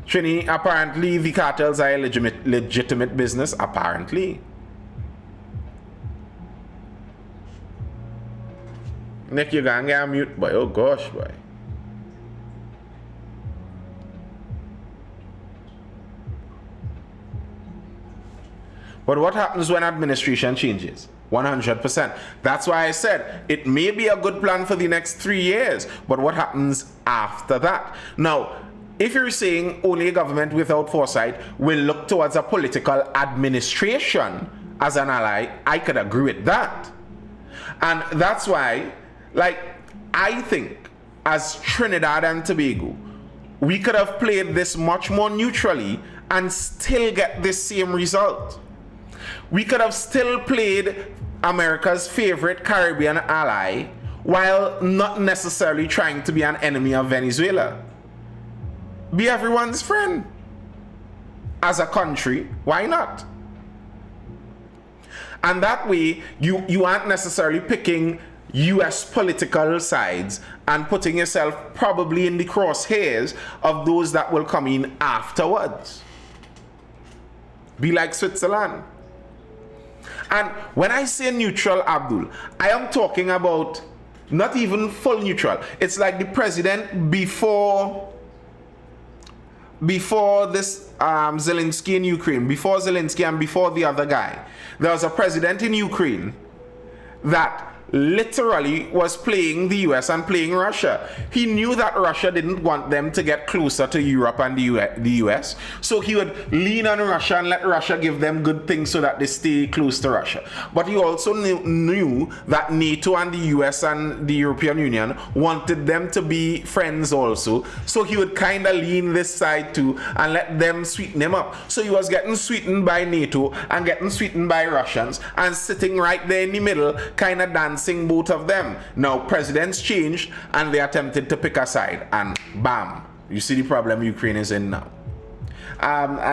[SPEAKER 1] Trini, apparently the cartels are a legitimate business, apparently. Nick, you're gonna get mute, boy. Oh gosh, boy. But what happens when administration changes? 100%. That's why I said it may be a good plan for the next 3 years, but what happens after that? Now, if you're saying only a government without foresight will look towards a political administration as an ally, I could agree with that. And that's why, like, I think as Trinidad and Tobago, we could have played this much more neutrally and still get this same result. We could have still played America's favorite Caribbean ally while not necessarily trying to be an enemy of Venezuela. Be everyone's friend. As a country, why not? And that way, you aren't necessarily picking US political sides and putting yourself probably in the crosshairs of those that will come in afterwards. Be like Switzerland. And when I say neutral, Abdul, I am talking about not even full neutral. It's like the president before this Zelensky in Ukraine, before Zelensky and before the other guy. There was a president in Ukraine that literally was playing the US and playing Russia. He knew that Russia didn't want them to get closer to Europe and the US, so he would lean on Russia and let Russia give them good things so that they stay close to Russia. But he also knew that NATO and the US and the European Union wanted them to be friends also, so he would kind of lean this side too and let them sweeten him up. So he was getting sweetened by NATO and getting sweetened by Russians and sitting right there in the middle, kind of dancing both of them. Now presidents changed and they attempted to pick a side, and bam, you see the problem Ukraine is in now.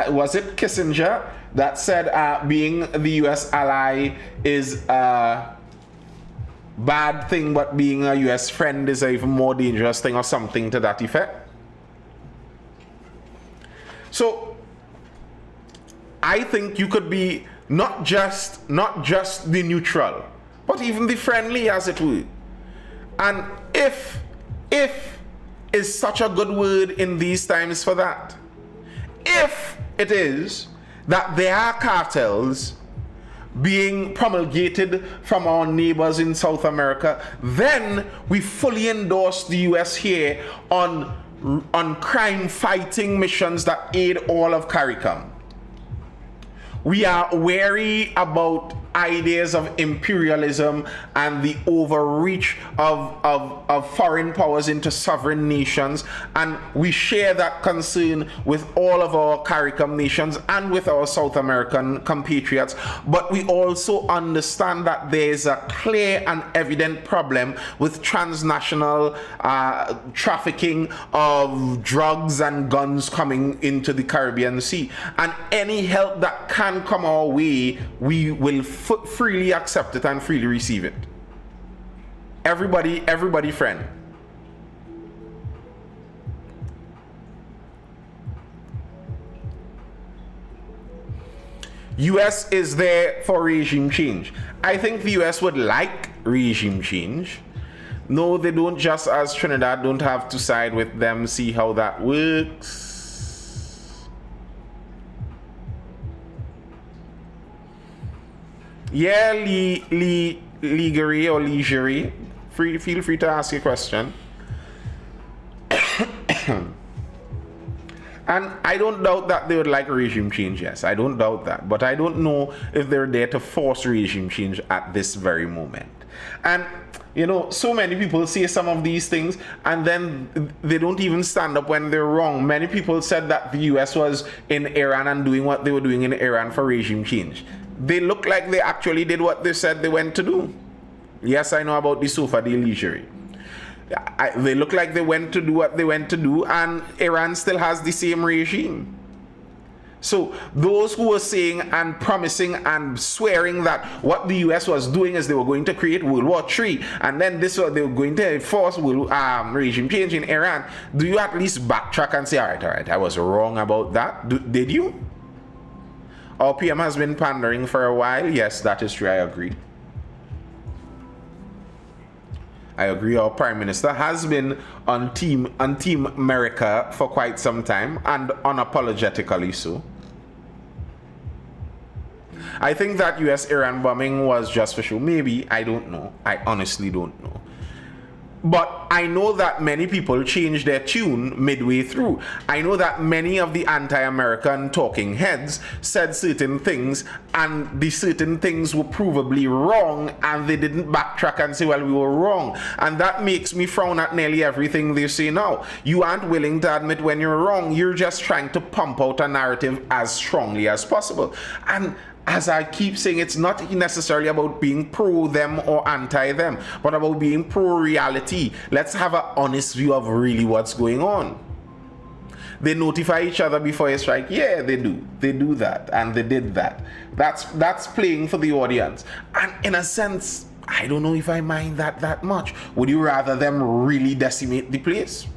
[SPEAKER 1] Was it Kissinger that said being the US ally is a bad thing, but being a US friend is an even more dangerous thing, or something to that effect? So I think you could be not just the neutral, but even the friendly, as it were. And if is such a good word in these times for that. If it is that there are cartels being promulgated from our neighbors in South America, then we fully endorse the US here on on crime fighting missions that aid all of CARICOM. We are wary about ideas of imperialism and the overreach of foreign powers into sovereign nations, and we share that concern with all of our CARICOM nations and with our South American compatriots. But we also understand that there is a clear and evident problem with transnational trafficking of drugs and guns coming into the Caribbean Sea, and any help that can come our way, we will freely accept it and freely receive it. Everybody friend. US is there for regime change. I think the US would like regime change. No, they don't, just as Trinidad don't have to side with them, see how that works. Yeah, Legery or Legery, feel free to ask your question. And I don't doubt that they would like regime change, yes, I don't doubt that. But I don't know if they're there to force regime change at this very moment. And, you know, so many people say some of these things and then they don't even stand up when they're wrong. Many people said that the US was in Iran and doing what they were doing in Iran for regime change. They look like they actually did what they said they went to do. Yes, I know about the Sofa de Legery. They look like they went to do what they went to do, and Iran still has the same regime. So those who were saying and promising and swearing that what the US was doing is they were going to create World War III, and then they were going to enforce regime change in Iran, do you at least backtrack and say, all right, I was wrong about that? Did you? Our PM has been pandering for a while. Yes, that is true. I agree. Our Prime Minister has been on Team America for quite some time, and unapologetically so. I think that US-Iran bombing was just for show. Maybe. I don't know. I honestly don't know. But I know that many people changed their tune midway through. I know that many of the anti-American talking heads said certain things, and the certain things were provably wrong, and they didn't backtrack and say, well, we were wrong. And that makes me frown at nearly everything they say now. You aren't willing to admit when you're wrong. You're just trying to pump out a narrative as strongly as possible. And as I keep saying, it's not necessarily about being pro them or anti them, but about being pro reality. Let's have an honest view of really what's going on. They notify each other before a strike. Yeah, they do. They do that, and they did that. That's playing for the audience. And in a sense, I don't know if I mind that much. Would you rather them really decimate the place?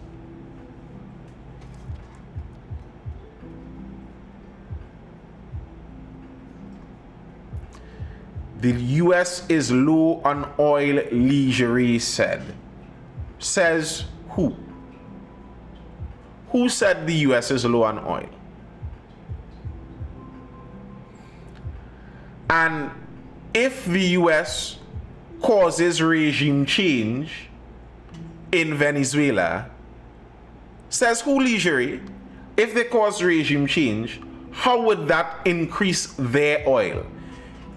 [SPEAKER 1] The US is low on oil, Legery said. Says who? Who said the US is low on oil? And if the US causes regime change in Venezuela, says who, Legery? If they cause regime change, how would that increase their oil?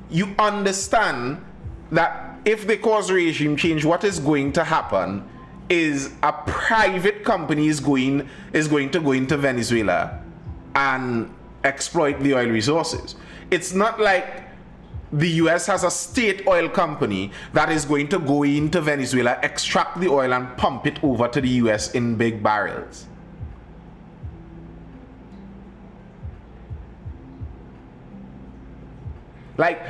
[SPEAKER 1] You understand that if they cause regime change, what is going to happen is a private company is going to go into Venezuela and exploit the oil resources. It's not like the US has a state oil company that is going to go into Venezuela, extract the oil and pump it over to the US in big barrels. Like,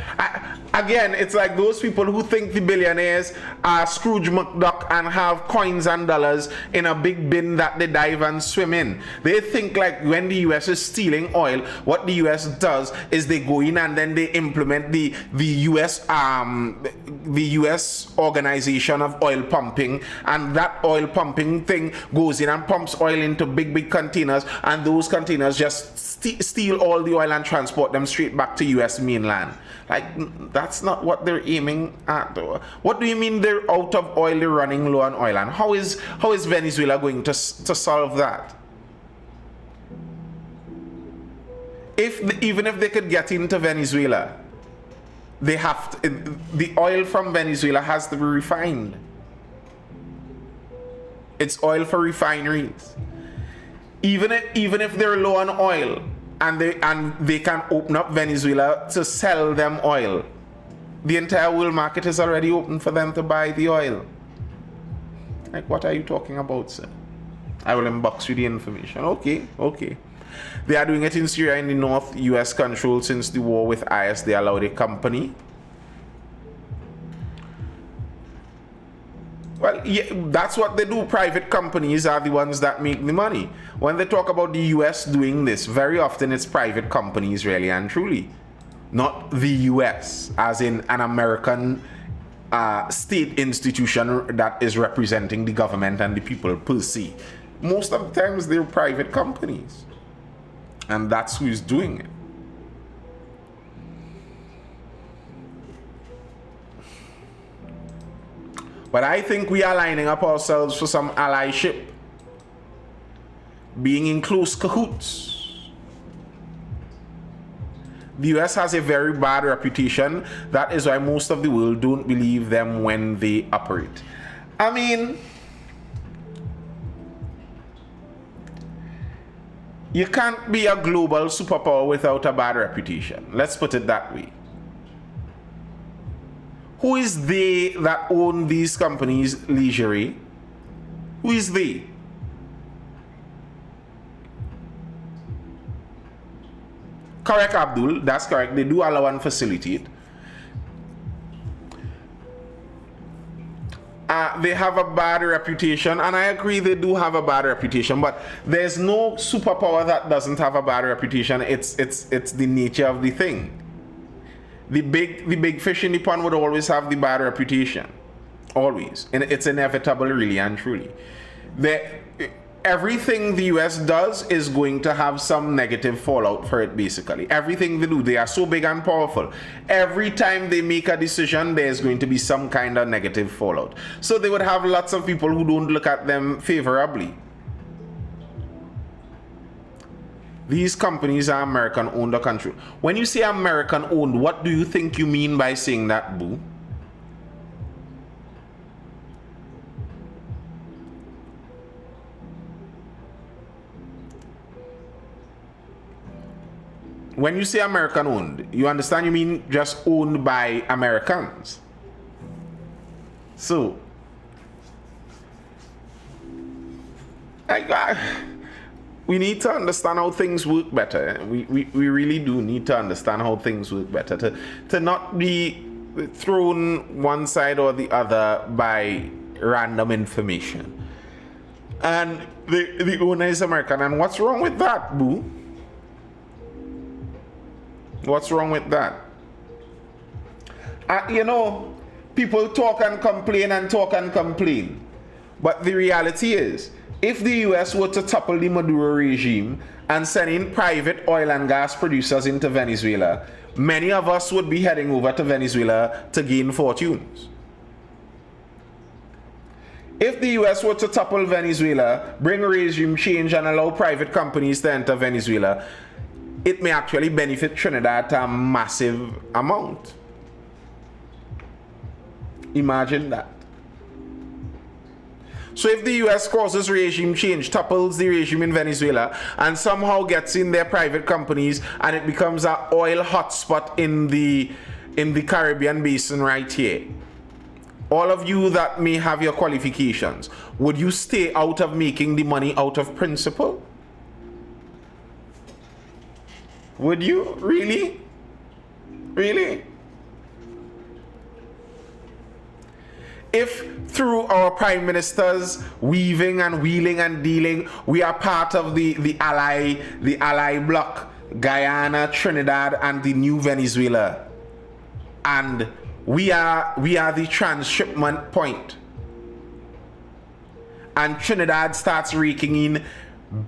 [SPEAKER 1] again, it's like those people who think the billionaires are Scrooge McDuck and have coins and dollars in a big bin that they dive and swim in. They think like when the US is stealing oil, what the US does is they go in and then they implement the US organization of oil pumping, and that oil pumping thing goes in and pumps oil into big containers, and those containers just steal all the oil and transport them straight back to US mainland. Like, that's not what they're aiming at. What do you mean they're out of oil, they're running low on oil? And how is Venezuela going to solve that? Even if they could get into Venezuela, they have to, the oil from Venezuela has to be refined. It's oil for refineries. Even if they're low on oil and they can open up Venezuela to sell them oil, the entire world market is already open for them to buy the oil. Like, what are you talking about, sir? I will inbox you the information. Okay. They are doing it in Syria, in the north. US controlled since the war with IS. They allowed a company. Well, yeah, that's what they do. Private companies are the ones that make the money. When they talk about the US doing this, very often it's private companies, really and truly. Not the US, as in an American state institution that is representing the government and the people per se. Most of the times they're private companies. And that's who's doing it. But I think we are lining up ourselves for some allyship. Being in close cahoots. The US has a very bad reputation. That is why most of the world don't believe them when they operate. I mean, you can't be a global superpower without a bad reputation. Let's put it that way. Who is they that own these companies, Leisure? Who is they? Correct, Abdul. That's correct. They do allow and facilitate. They have a bad reputation, and I agree they do have a bad reputation, but there's no superpower that doesn't have a bad reputation. It's the nature of the thing. The big fish in the pond would always have the bad reputation. Always. And it's inevitable, really and truly. Everything the US does is going to have some negative fallout for it, basically. Everything they do, they are so big and powerful. Every time they make a decision, there's going to be some kind of negative fallout. So they would have lots of people who don't look at them favorably. These companies are American owned or controlled. When you say American owned, what do you think you mean by saying that, Boo? When you say American owned, you understand you mean just owned by Americans. So, we need to understand how things work better. We really do need to understand how things work better. To not be thrown one side or the other by random information. And the owner is American. And what's wrong with that, Boo? What's wrong with that? People talk and complain. But the reality is, if the US were to topple the Maduro regime and send in private oil and gas producers into Venezuela, many of us would be heading over to Venezuela to gain fortunes. If the US were to topple Venezuela, bring regime change and allow private companies to enter Venezuela, it may actually benefit Trinidad to a massive amount. Imagine that. So if the US causes regime change, topples the regime in Venezuela, and somehow gets in their private companies, and it becomes an oil hotspot in the Caribbean basin right here, all of you that may have your qualifications, would you stay out of making the money out of principle? Would you? Really? Really? If through our prime ministers weaving and wheeling and dealing, we are part of the ally bloc, Guyana, Trinidad, and the new Venezuela, and we are the transshipment point, and Trinidad starts raking in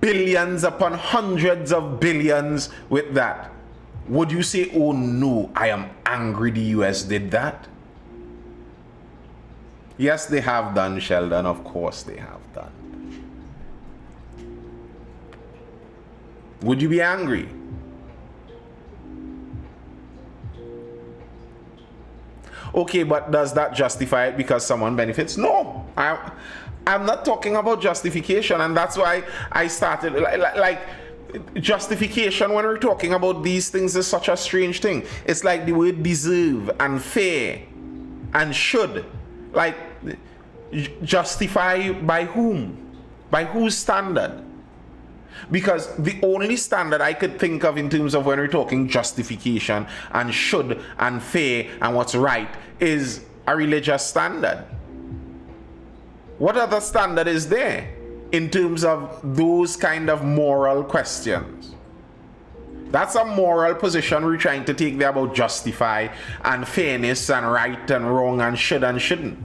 [SPEAKER 1] billions upon hundreds of billions with that, would you say, oh no, I am angry the US did that? Yes, they have done, Sheldon. Of course they have done. Would you be angry? Okay, but does that justify it because someone benefits? No. I'm not talking about justification, and that's why I started like justification when we're talking about these things is such a strange thing. It's like the word deserve and fair and should. Like, justify by whom? By whose standard? Because the only standard I could think of in terms of when we're talking justification and should and fair and what's right is a religious standard. What other standard is there in terms of those kind of moral questions? That's a moral position we're trying to take there about justify and fairness and right and wrong and should and shouldn't.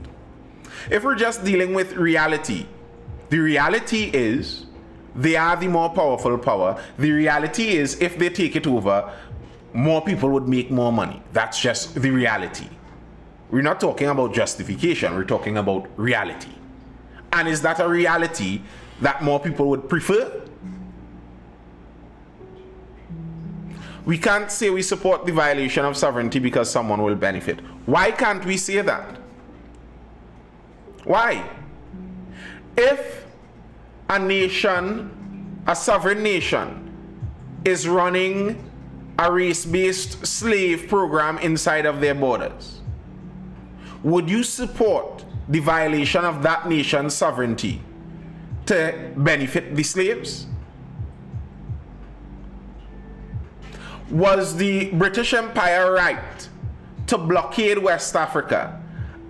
[SPEAKER 1] If we're just dealing with reality, the reality is they are the more powerful power. The reality is if they take it over, more people would make more money. That's just the reality. We're not talking about justification, we're talking about reality. And is that a reality that more people would prefer? We can't say we support the violation of sovereignty because someone will benefit. Why can't we say that? Why? If a nation, a sovereign nation, is running a race-based slave program inside of their borders, would you support the violation of that nation's sovereignty to benefit the slaves? Was the British Empire right to blockade West Africa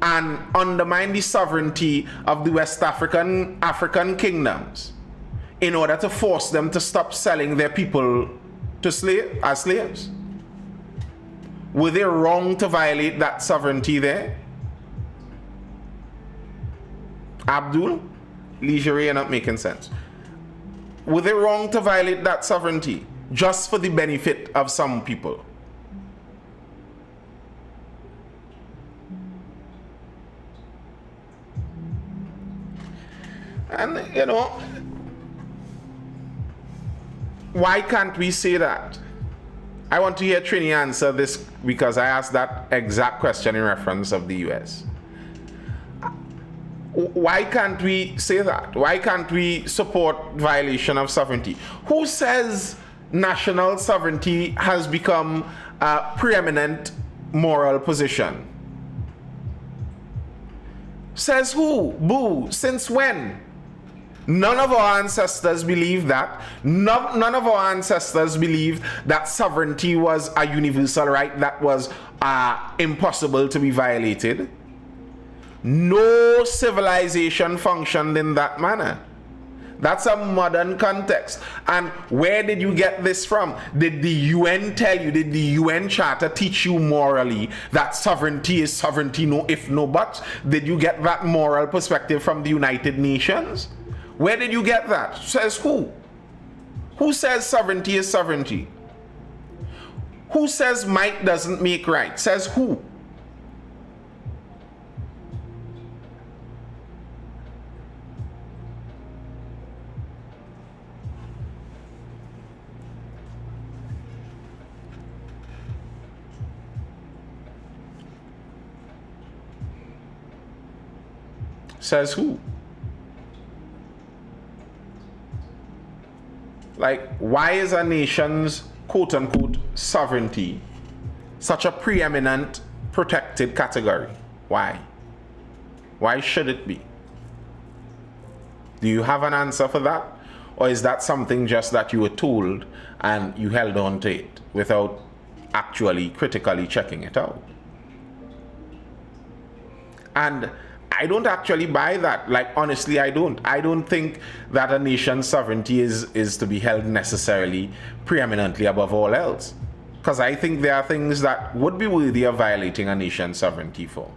[SPEAKER 1] and undermine the sovereignty of the West African kingdoms in order to force them to stop selling their people to as slaves? Were they wrong to violate that sovereignty there? Abdul, Leisure, you're not making sense. Were they wrong to violate that sovereignty just for the benefit of some people? And, you know, why can't we say that? I want to hear Trini answer this because I asked that exact question in reference of the US. Why can't we say that? Why can't we support violation of sovereignty? Who says national sovereignty has become a preeminent moral position? Says who? Boo. Since when? None of our ancestors believed that. None of our ancestors believed that sovereignty was a universal right that was impossible to be violated. No civilization functioned in that manner. That's a modern context. And where did you get this from? Did the UN tell you, did the UN Charter teach you morally that sovereignty is sovereignty, no if, no buts? Did you get that moral perspective from the United Nations? Where did you get that? Says who? Who says sovereignty is sovereignty? Who says might doesn't make right? Says who? Says who? Like, why is a nation's quote-unquote sovereignty such a preeminent protected category? Why? Why should it be? Do you have an answer for that? Or is that something just that you were told and you held on to it without actually critically checking it out? And I don't actually buy that. Like, honestly, I don't. I don't think that a nation's sovereignty is to be held necessarily preeminently above all else. Because I think there are things that would be worthy of violating a nation's sovereignty for.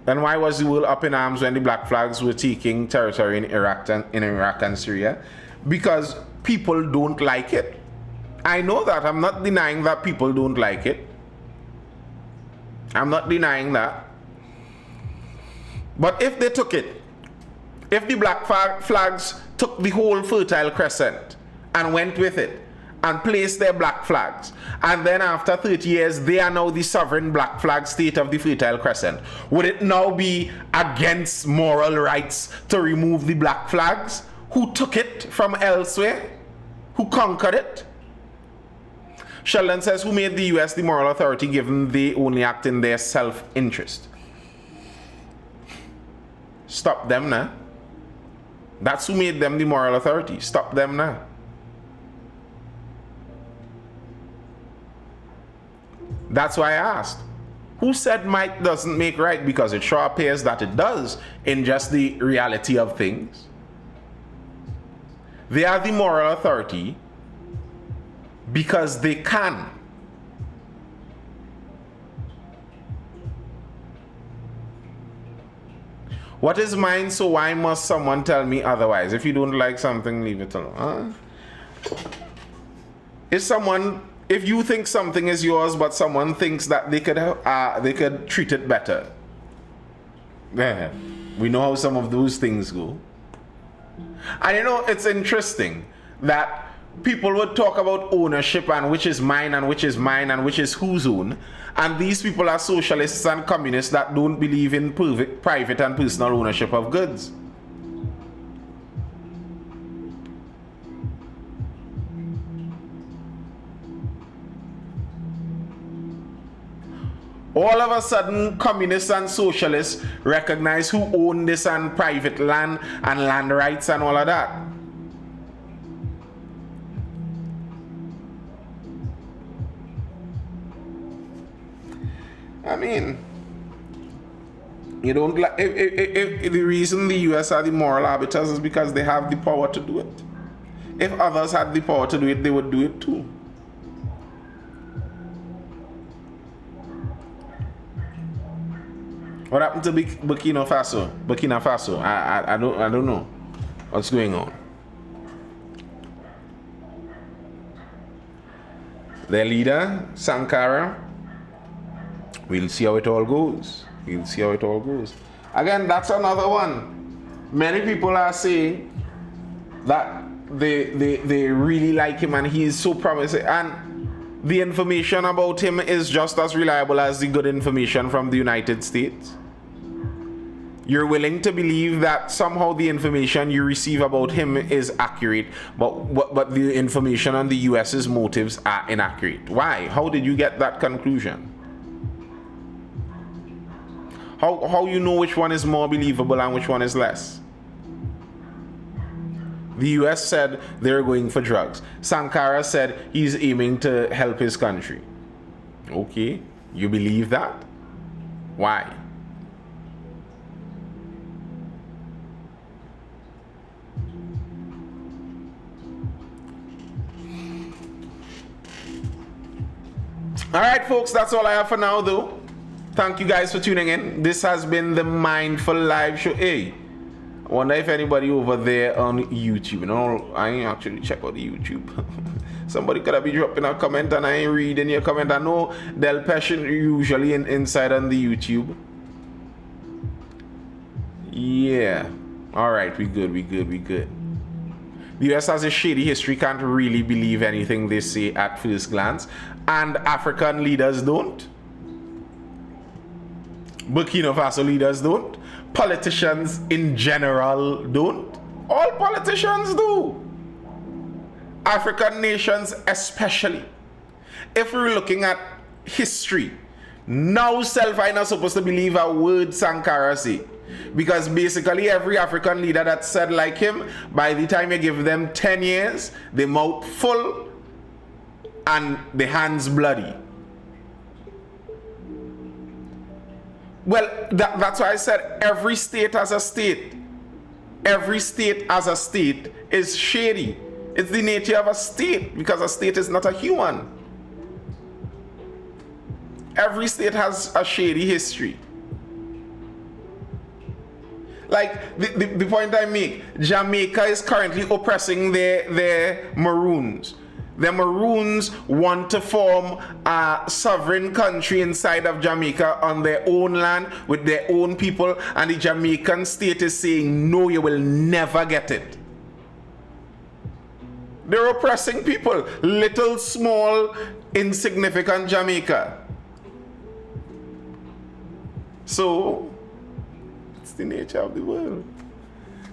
[SPEAKER 1] Then why was the world up in arms when the black flags were taking territory in Iraq and Syria? because people don't like it. I know that. I'm not denying that people don't like it. I'm not denying that. But if they took it, if the black flags took the whole Fertile Crescent and went with it and placed their black flags, and then after 30 years they are now the sovereign black flag state of the Fertile Crescent, would it now be against moral rights to remove the black flags? Who took it from elsewhere? Who conquered it? Sheldon says, who made the US the moral authority given they only act in their self-interest? Stop them now. That's who made them the moral authority. Stop them now. That's why I asked. Who said might doesn't make right? Because it sure appears that it does in just the reality of things. They are the moral authority because they can. What is mine, so why must someone tell me otherwise? If you don't like something, leave it alone. If you think something is yours, but someone thinks that they could treat it better, yeah, we know how some of those things go. And you know, it's interesting that people would talk about ownership and which is mine and which is mine and which is whose own. And these people are socialists and communists that don't believe in private and personal ownership of goods. All of a sudden, communists and socialists recognize who own this and private land and land rights and all of that. I mean, you don't like if the reason the US are the moral arbiters is because they have the power to do it. If others had the power to do it, they would do it too. What happened to Burkina Faso? Burkina Faso. I don't know what's going on. Their leader, Sankara. We'll see how it all goes. We'll see how it all goes. Again, that's another one. Many people are saying that they really like him and he is so promising. And the information about him is just as reliable as the good information from the United States. You're willing to believe that somehow the information you receive about him is accurate, but the information on the US's motives are inaccurate. Why? How did you get that conclusion? How you know which one is more believable and which one is less? The US said they're going for drugs. Sankara said he's aiming to help his country. Okay, you believe that? Why? All right, folks, that's all I have for now, though. Thank you guys for tuning in. This has been the Mindful Live Show. Hey, I wonder if anybody over there on YouTube. No, I ain't actually check out the YouTube. Somebody could have been dropping a comment and I ain't reading your comment. I know Del Passion usually inside on the YouTube. Yeah. All right, we good. The US has a shady history, can't really believe anything they say at first glance. And African leaders don't. Burkina Faso leaders don't. Politicians in general don't. All politicians do. African nations especially. If we're looking at history, now self I'm not supposed to believe a word Sankara say. Because basically every African leader that said like him, by the time you give them 10 years, the mouth full and the hands bloody. Well, that's why I said every state as a state. Every state as a state is shady. It's the nature of a state because a state is not a human. Every state has a shady history. Like the point I make, Jamaica is currently oppressing their Maroons. The Maroons want to form a sovereign country inside of Jamaica on their own land with their own people, and the Jamaican state is saying, no, you will never get it. They're oppressing people. Little, small, insignificant Jamaica. So, it's the nature of the world.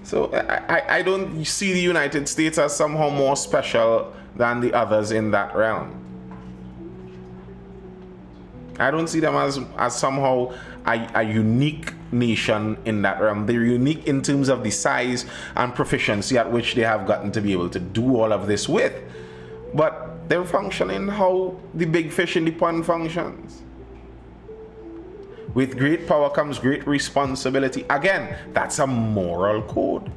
[SPEAKER 1] So, I don't see the United States as somehow more special than the others in that realm. I don't see them as somehow a unique nation in that realm. They're unique in terms of the size and proficiency at which they have gotten to be able to do all of this with. But they're functioning how the big fish in the pond functions. With great power comes great responsibility. Again, that's a moral code.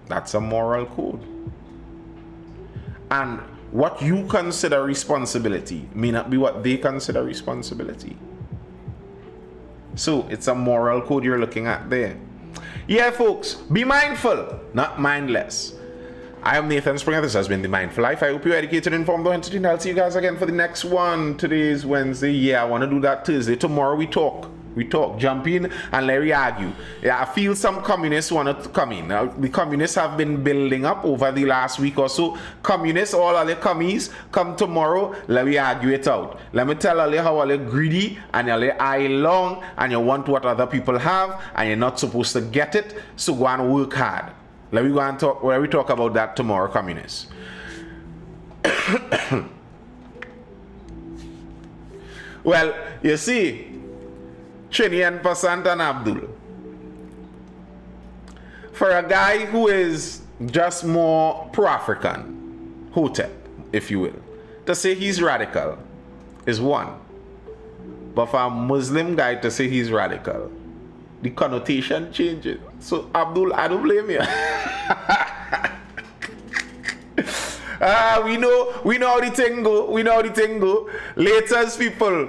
[SPEAKER 1] That's a moral code. And what you consider responsibility may not be what they consider responsibility. So it's a moral code you're looking at there. Yeah, folks, be mindful, not mindless. I am Nathan Springer. This has been The Mindful Life. I hope you're educated, informed, or entertained. I'll see you guys again for the next one. Today is Wednesday. Yeah, I want to do that Thursday. Tomorrow we talk. Jump in and let me argue. Yeah, I feel some communists want to come in. Now, the communists have been building up over the last week or so. Communists, all of the commies, come tomorrow. Let me argue it out. Let me tell all you how all you greedy and all you eye long and you want what other people have and you're not supposed to get it. So go and work hard. Let me go and talk. Let me talk about that tomorrow, communists. Well, you see, Trini and Passant and Abdul. For a guy who is just more pro-African, Hotep, if you will, to say he's radical is one. But for a Muslim guy to say he's radical, the connotation changes. So Abdul, I don't blame you. We know how the thing go. Latest people